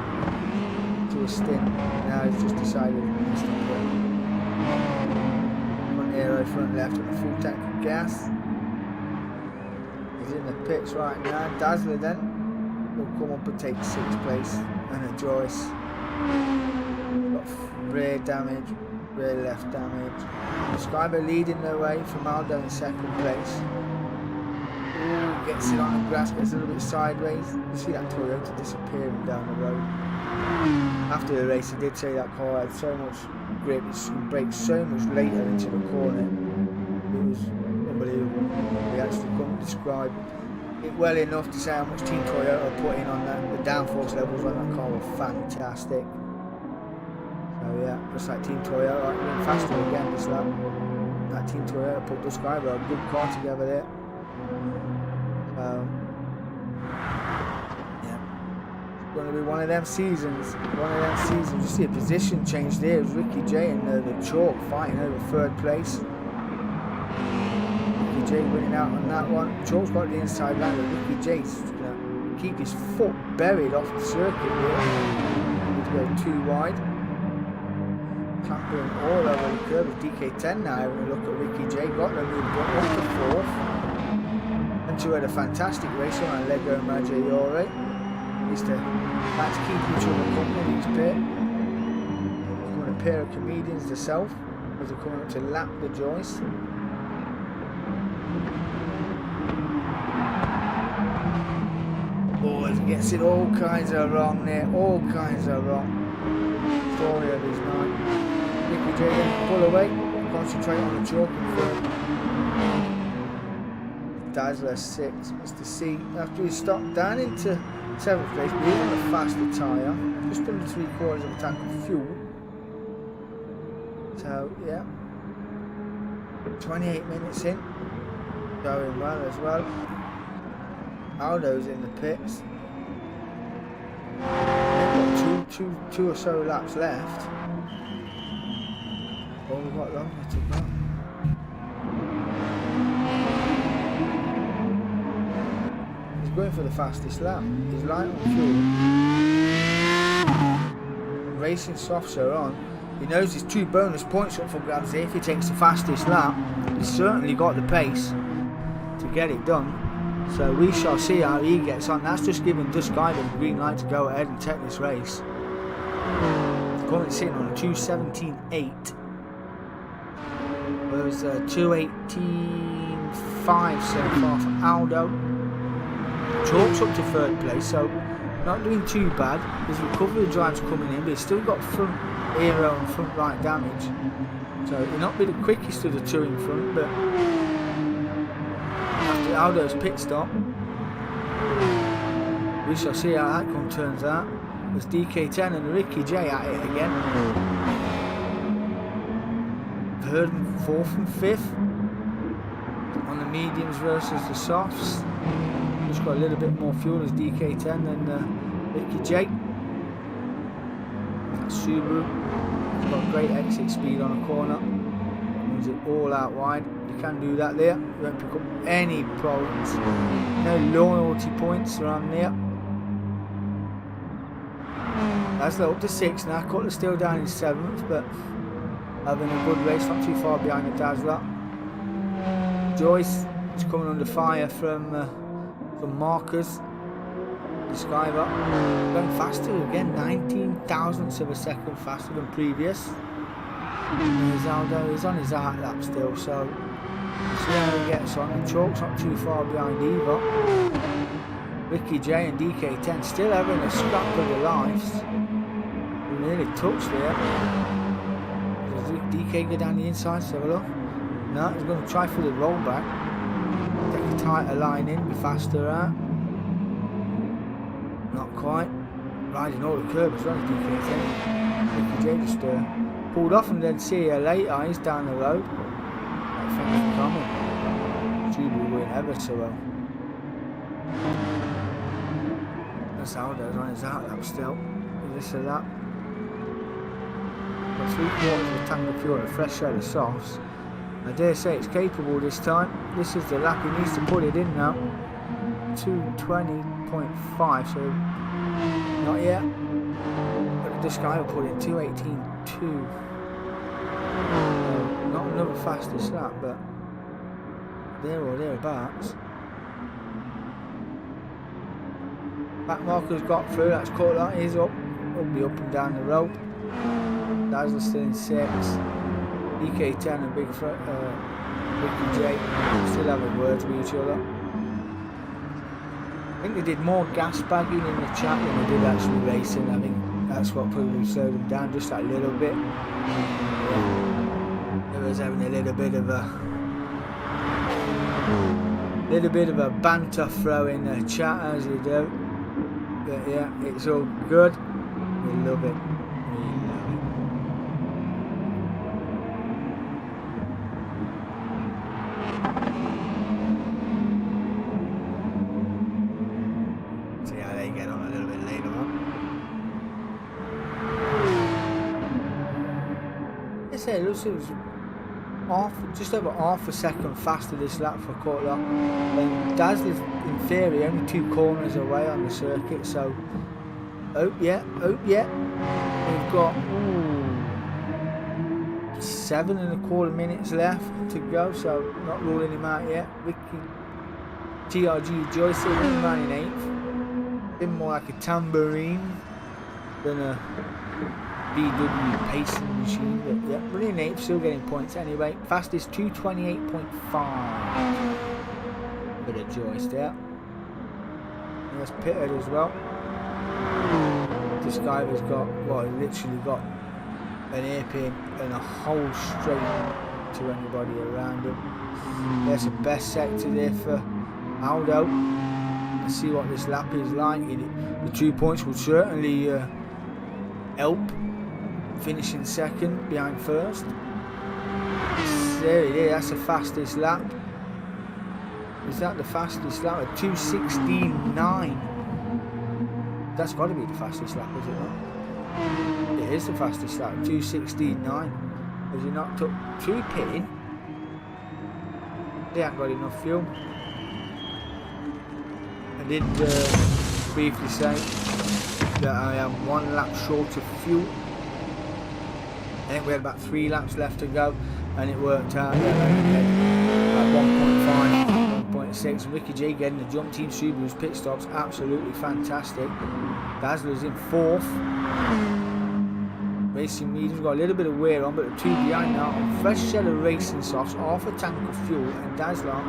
to a stint. Now he's just decided he needs to pit. front left with a full tank of gas. He's in the pits right now. Dazzler then will come up and take 6th place, and a Joyce. Got rear damage, rear left damage. Skyber leading the way from Aldo in 2nd place. Ooh, gets it on the grass, gets a little bit sideways. You see that Toyota disappearing down the road. After the race, he did say that car had so much grip, it braked so much later into the corner. It was unbelievable. He actually couldn't describe it well enough to say how much Team Toyota put in on that. The downforce levels on that car were fantastic. So yeah, just like Team Toyota, went faster again this lap. That Team Toyota put the Skyber a good car together there. So yeah, it's going to be one of them seasons. You see a position change there. It was Ricky J and the Chalk fighting over 3rd place. Ricky J winning out on that one. Chalk's got the inside line, but Ricky J's going to keep his foot buried off the circuit there. Need to go too wide. Clampering all over the curve with DK10 now. Having a look at Ricky J. Got them moved up to 4th. And 2 had a fantastic race on Lego Maggiore. Used to like to keep each other company, these pair. Coming a pair of comedians themselves as they're coming up to lap the Joyce. Oh, he gets it all kinds of wrong there, all kinds of wrong. Story of his night. Ricky J pull away, concentrate on the chalk in 3rd. Dazzler 6, Mr. C. After he stopped down into 7th place, but he's on a faster tyre, just under 3/4 of a tank of fuel. So yeah, 28 minutes in, going well as well. Aldo's in the pits. They've got two or so laps left. Oh, we've got longer to go. Going for the fastest lap. He's light on fuel. Racing softs are on. He knows there's 2 bonus points up for grabs here if he takes the fastest lap. He's certainly got the pace to get it done. So we shall see how he gets on. That's just giving Duskiver the green light to go ahead and take this race. Currently sitting on a 2:17.8. Whereas 2:18.5 so far for Aldo. Chalk's up to 3rd place, so not doing too bad. His recovery drive's coming in, but he's still got front aero and front right damage. So he'll not be the quickest of the 2 in front, but after Aldo's pit stop, we shall see how that one turns out. There's DK10 and Ricky J at it again. 3rd and 4th and 5th on the mediums versus the softs. Just got a little bit more fuel as DK10 than Ricky J. That Subaru has got great exit speed on a corner. Moves it all out wide. You can do that there. You won't pick up any problems. No loyalty points around there. That's up to 6 now. Cutler's still down in 7th, but having a good race, not too far behind the Dazzler. Joyce is coming under fire from markers. Duskiver going faster again, 19 thousandths of a second faster than previous. There's Aldo, he's on his art lap still, so we'll see how he gets on. The Chalk's not too far behind either. Ricky J and DK10 still having a scrap of their lives. We nearly touched there. Does DK go down the inside? Let's have a look. No, he's going to try for the rollback. Take a tighter line in, be faster out. Not quite. Riding all the curb as well as DK10. Ricky J just pulled off and then see you later. He's down the road. I think he's coming. Subaru win ever so well. That's Aldo's on his out lap still. This or that. Got 3/4 of a tank of fuel and a fresh set of softs. I dare say it's capable this time. This is the lap he needs to put it in now. 2:20.5, so not yet. But this guy will put in 2:18.2. Not another the fastest lap, but there or thereabouts. Back marker's got through, that's caught that, he's up. He'll be up and down the road. Dazzler's still in 6. EK10 and Ricky J still having words with each other. I think they did more gas bagging in the chat than they did actually racing. I think that's what probably slowed them down just a little bit. Yeah. They was having a little bit of a banter throw in the chat as you do. But yeah, it's all good. We love it. See how they get on a little bit later on. I say, it was just over half a second faster this lap for Courtlock. And Dazzler's in theory only 2 corners away on the circuit, so oh yeah. We've got 7.25 minutes left to go, so not ruling him out yet. Ricky GRG Joyce running in 8th. Been more like a tambourine than a VW pacing machine, but yeah, running in 8th, still getting points anyway. Fastest 2:28.5. Bit of Joyce there. There's pitted as well. This guy has got, well, literally got an hairpin and a whole straight to anybody around him. There's the best sector there for Aldo. Let's see what this lap is like. The 2 points will certainly help finishing second behind first. There it is, that's the fastest lap. Is that the fastest lap? A 2:16.9. That's got to be the fastest lap, is it not? It is the fastest lap, 2:16.9. Has he not took 2 pitting? They haven't got enough fuel. I did briefly say that I am 1 lap short of fuel. I think we had about 3 laps left to go, and it worked out. At 1.5, 1.6. Ricky J getting the jump. Team Subaru's pit stops absolutely fantastic. Dazzler's in 4th. Racing Medium's got a little bit of wear on, but the 2 behind now. Fresh set of racing softs, half a tank of fuel, and Dazzler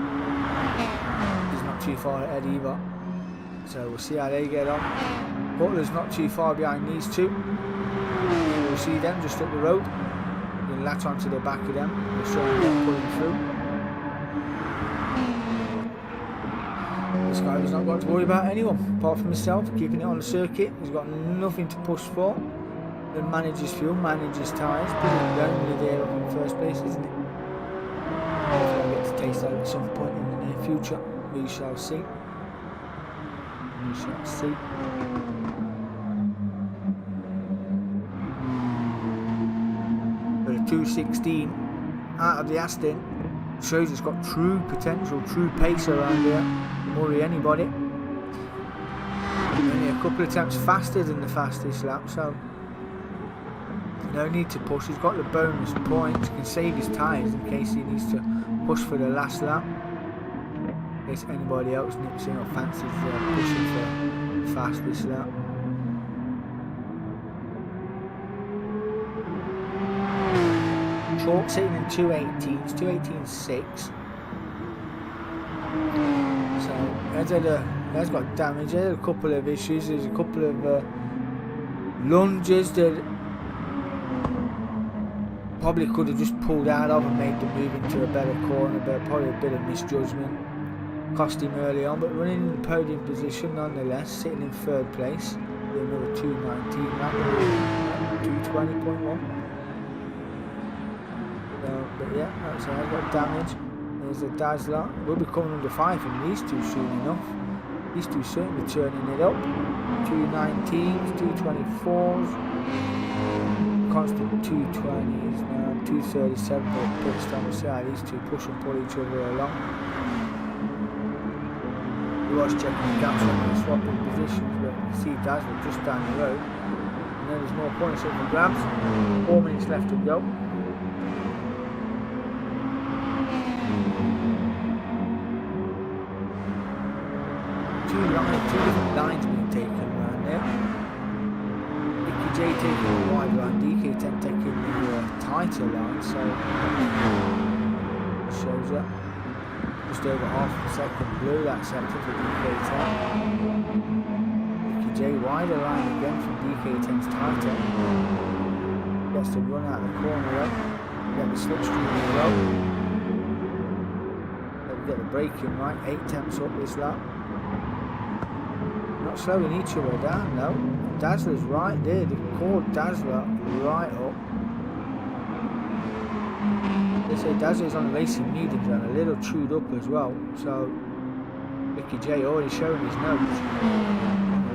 is not too far ahead either. So we'll see how they get on. Butler's not too far behind these 2. We'll see them just up the road. We'll latch onto the back of them. We'll show them pulling through. This guy has not got to worry about anyone apart from himself, keeping it on the circuit. He's got nothing to push for. Then manages fuel, manages tyres, pretty lonely there up in first place, isn't it? Hopefully I'll get to taste that at some point in the near future. We shall see. We shall see. But a 2:16 out of the Aston shows it's got true potential, true pace around here. Don't worry anybody. Only a couple of attempts faster than the fastest lap, so no need to push. He's got the bonus points. He can save his tyres in case he needs to push for the last lap. In case anybody else nips in or fancies pushing for the fastest lap. Chalk sitting in 2:18s, 2:18.6. So that's got damage. There's a couple of issues. There's a couple of lunges that probably could have just pulled out of and made the move into a better corner, but probably a bit of misjudgment cost him early on. But running in the podium position nonetheless, sitting in 3rd place with another 2:19 lap, 2:20.1. But yeah, that's how I got damage. There's a Dazzler. We'll be coming under 5 from these 2 soon enough. These 2 certainly turning it up. 2:19s, 2:24s. Constant 2:20s now, 2:37 for pit stop. We'll see how these 2 push and pull each other along. We was checking the gaps when we were swapping positions, but you see Dazzler just down the road. And then there's more points up for grabs. 4 minutes left to go. tighter line, so shows up just over half a second blue that sector for DK10. Ricky J wider line again from DK10's tighter. Gets to run out the corner though. Get the slipstream as well. Then we get the braking right. 8 tenths up this lap. Not slowing each other down though. Dazzler's right there. They caught Dazzler right up. They say Dazzler's on the racing mediums and a little chewed up as well. So Ricky J already showing his nose.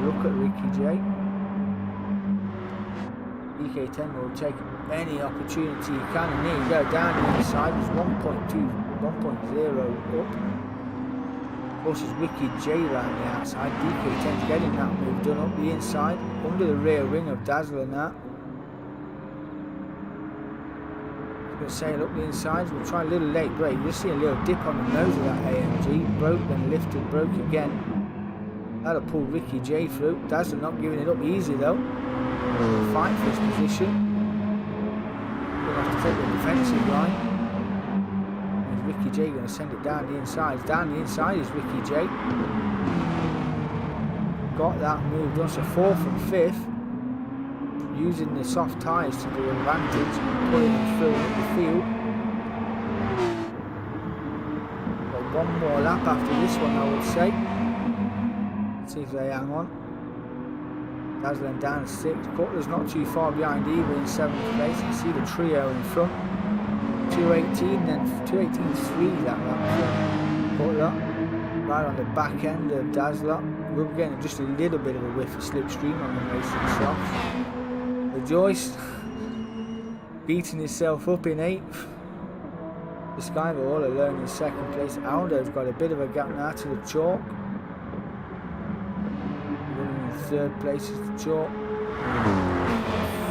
Look at Ricky J. DK10 will take any opportunity he can, and there you go, down the inside, he's 1.2, 1.0 up. Of course, it's Ricky J around the outside. DK10's getting that move done up the inside, under the rear wing of Dazzler now. Going to sail up the inside, we'll try a little late brake. You'll see a little dip on the nose of that AMG, broke, then lifted, broke again. That'll pull Ricky J through. Dazzler not giving it up easy though. Fight for his position. He'll have to take the defensive line. Is Ricky J going to send it down the inside? Down the inside is Ricky J. Got that move done. So 4th and 5th. Using the soft tyres to the advantage. Pulling him through the field. Got one more lap after this one, I would say. Let's see if they hang on. Dazzler down 6. Cutler's not too far behind either in 7th place. You can see the trio in front. 218, then 218.3 that lap. Cutler right on the back end of Dazzler. We're getting just a little bit of a whiff of slipstream on the racing softs. The Joyce beating himself up in 8th. The Skyver all alone in 2nd place. Aldo's got a bit of a gap now to the chalk. 3rd place is the chalk.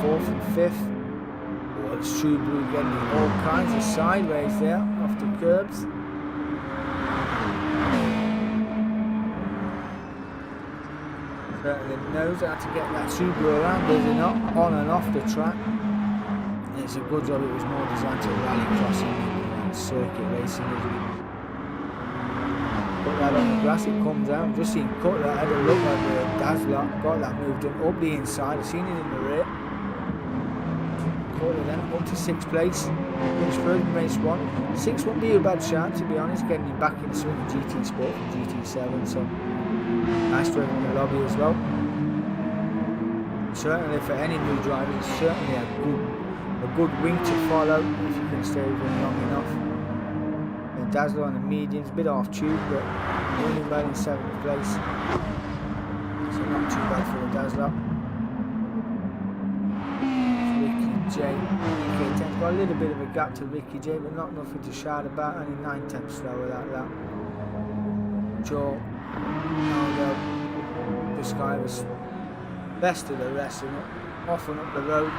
4th and 5th. Oh, it's True Blue getting all kinds of sideways there off the curbs. Certainly knows how to get that Subaru around, does he not? On and off the track. And it's a good job it was more designed to rally crossing than circuit racing, isn't it? Put that on the grass, it comes out. Just seen Cutler had a look at the Dazzler, got that move done up the inside. I've seen it in the rear. Cutler then up to 6th place. Finished 3rd in race 1. 6 wouldn't be a bad shot, to be honest, getting him back in the swing of GT Sport from GT7. So nice to have him in the lobby as well. Certainly for any new drivers, it's certainly a good wing to follow if you can stay with him long enough. Dazzler on the mediums, a bit off tube, but running well in 7th place. So not too bad for the Dazzler. Ricky J. DK10's got a little bit of a gap to Ricky J, but not nothing to shout about. Only 9 tenths slower that lap. Joe, Aldo, this guy was best of the rest, and off and up the road.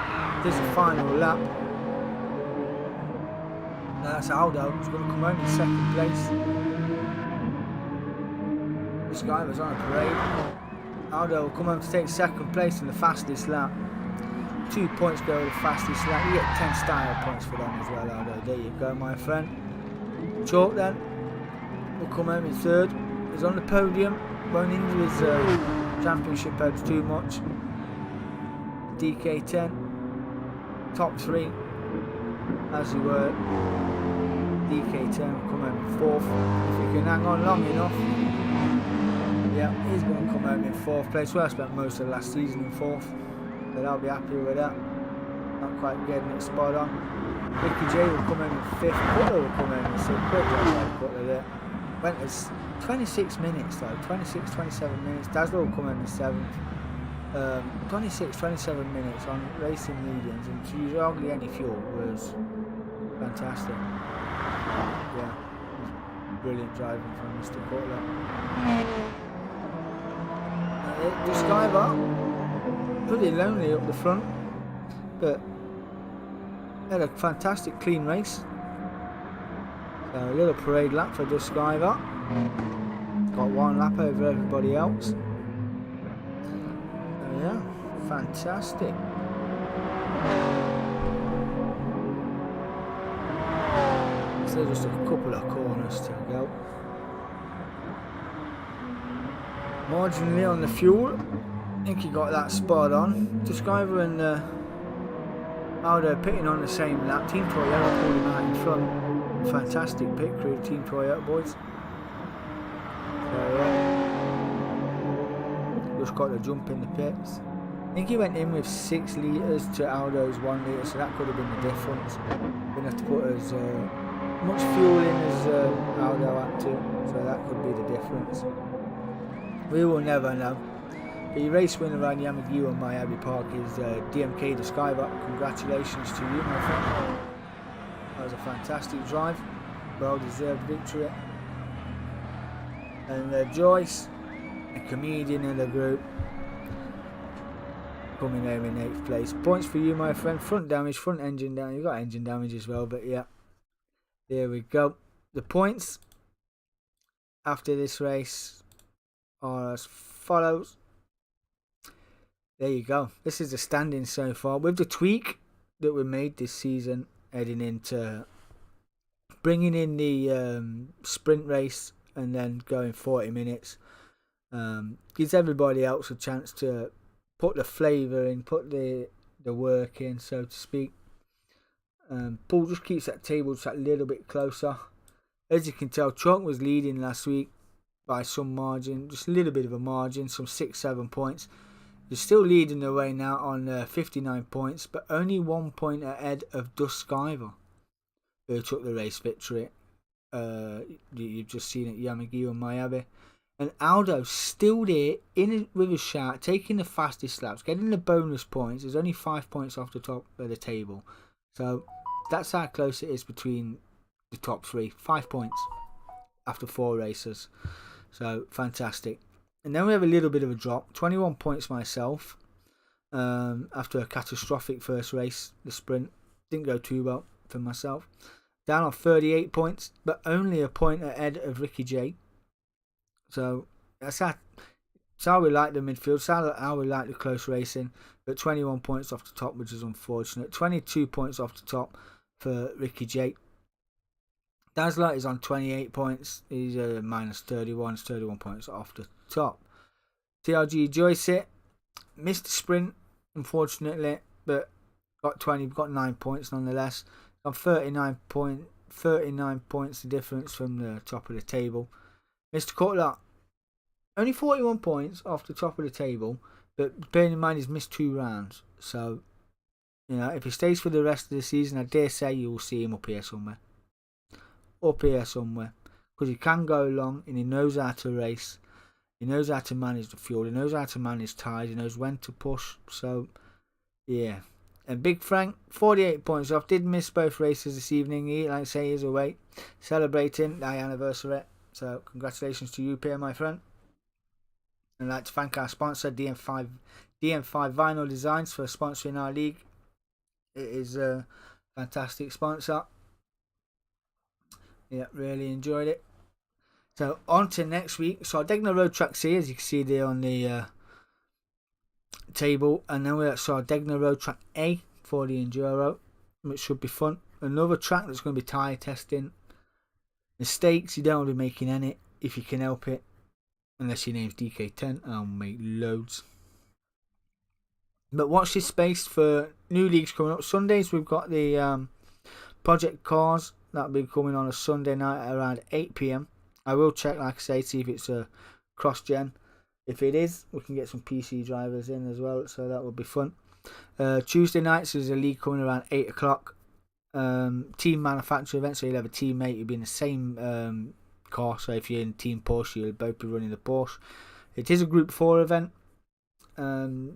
This is the final lap. That's Aldo, who's going to come home in 2nd place. This guy was on a parade. Aldo will come home to take 2nd place in the fastest lap. 2 points go to the fastest lap. You get 10 style points for them as well, Aldo. There you go, my friend. Chalk then will come home in 3rd. He's on the podium. Won't injure his championship hopes too much. DK10. Top 3. As you were. DK10 will come home in 4th. If he can hang on long enough, yeah, he's going to come home in 4th place. Well, I spent most of the last season in 4th, but I'll be happy with that. Not quite getting it spot on. Ricky J will come home in 5th. Cutler will come home in 6th. Good job by Cutler there. Went as 26 minutes though, 26, 27 minutes. Dazzler will come home in 7th. 26, 27 minutes on racing mediums, and to use hardly any fuel was fantastic. Yeah, brilliant driving from Mr. Cutler. The Skyver, pretty lonely up the front, but had a fantastic clean race. So a little parade lap for the Skyver. Got 1 lap over everybody else. So yeah, fantastic. Still just a couple of corners to go. Marginally on the fuel. I think he got that spot on. Describer and Aldo pitting on the same lap. Team Toyota pulled him out in front. Fantastic pit crew, Team Toyota boys. So yeah, just got to jump in the pits. I think he went in with 6 litres to Aldo's 1 litre, so that could have been the difference. Didn't have to put as much fuel in as Aldo had to, so that could be the difference. We will never know. The race winner around Yamagiwa and Miami Park is DMK the Skybot. Congratulations to you, my friend. That was a fantastic drive. Well deserved victory. And Joyce, a comedian in the group, coming home in 8th place. Points for you, my friend. Front damage, front engine damage. You got engine damage as well, but yeah. There we go. The points after this race are as follows. There you go. This is the standings so far. With the tweak that we made this season, heading into bringing in the sprint race and then going 40 minutes, gives everybody else a chance to put the flavour in, put the work in, so to speak. Paul just keeps that table just a little bit closer. As you can tell, Trunk was leading last week by some margin, just a little bit of a margin, some 6-7 points. He's still leading the way now on 59 points, but only 1 point ahead of Dust Skyver, who took the race victory. You've just seen it, Yamagiwa and Miyabi. And Aldo still there with a shout, taking the fastest laps, getting the bonus points. There's only 5 points off the top of the table. So that's how close it is between the top 3. 5 points after 4 races. So fantastic. And then we have a little bit of a drop. 21 points myself. After a catastrophic first race, the sprint. Didn't go too well for myself. Down on 38 points, but only a point ahead of Ricky J. So that's how we like the midfield. That's how we like the close racing. But 21 points off the top, which is unfortunate. 22 points off the top for Ricky J. Dazzler is on 28 points. He's minus 31. It's 31 points off the top. TRG Joyce missed the sprint, unfortunately, but got 9 points nonetheless. On 39 points the difference from the top of the table. Mr. Cutler, only 41 points off the top of the table, but bearing in mind he's missed 2 rounds. So, you know, if he stays for the rest of the season, I dare say you will see him up here somewhere. Because he can go long and he knows how to race. He knows how to manage the fuel. He knows how to manage tyres. He knows when to push. So, yeah. And Big Frank, 48 points off. Did miss both races this evening. He, like I say, is away celebrating the anniversary. So, congratulations to you, Pierre, my friend. And I'd like to thank our sponsor, DM5 Vinyl Designs, for sponsoring our league. It is a fantastic sponsor. Yeah, really enjoyed it. So on to next week. So Degna Road Track C, as you can see there on the table, and then we're at Degna Road Track A for the Enduro, which should be fun. Another track that's going to be tyre testing. Mistakes, you don't want to be making any if you can help it, unless your name's DK10. I'll make loads. But watch this space for new leagues coming up. Sundays we've got the Project Cars. That'll be coming on a Sunday night around 8 PM. I will check, like I say, see if it's a cross-gen. If it is, we can get some PC drivers in as well, so that will be fun. Tuesday nights there's a league coming around 8 o'clock. Team manufacturer event, so you'll have a teammate, you'll be in the same car. So if you're in Team Porsche, you'll both be running the Porsche. It is a Group 4 event.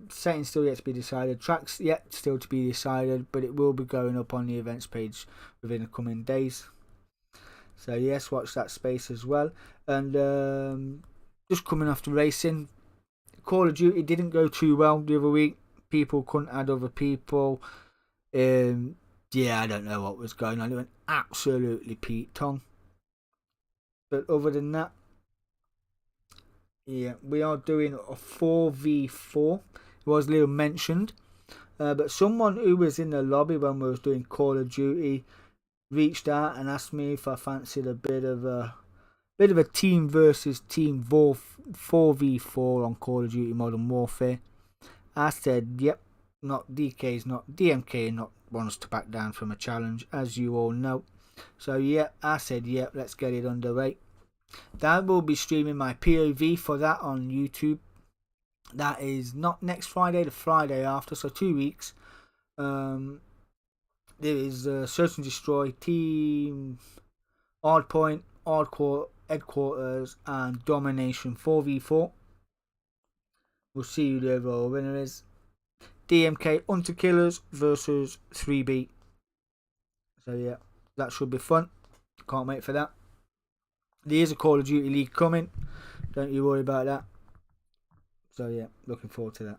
Settings still yet to be decided, tracks yet still to be decided, but it will be going up on the events page within the coming days. So yes, watch that space as well. And just coming off the racing, Call of Duty didn't go too well the other week. People couldn't add other people. Yeah, I don't know what was going on. It went absolutely Pete Tong. But other than that, yeah, we are doing a 4v4. It was a little mentioned. But someone who was in the lobby when we was doing Call of Duty reached out and asked me if I fancied a bit of a team versus team 4v4 on Call of Duty Modern Warfare. I said, yep. DMK not wants to back down from a challenge, as you all know. So yeah, I said, yep, let's get it underway. I will be streaming my POV for that on YouTube. That is not next Friday, the Friday after, so 2 weeks. There is Search and Destroy, Team Hardpoint, Hardcore, Headquarters, and Domination 4v4. We'll see who the overall winner is. DMK Hunter Killers versus 3B. So yeah, that should be fun. Can't wait for that. There is a Call of Duty League coming. Don't you worry about that. So yeah, looking forward to that.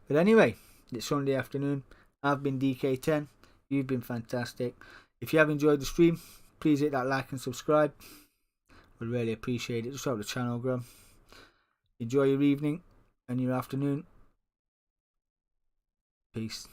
But anyway, it's Sunday afternoon. I've been DK10. You've been fantastic. If you have enjoyed the stream, please hit that like and subscribe. Would really appreciate it. Just help the channel grow. Enjoy your evening and your afternoon. Peace.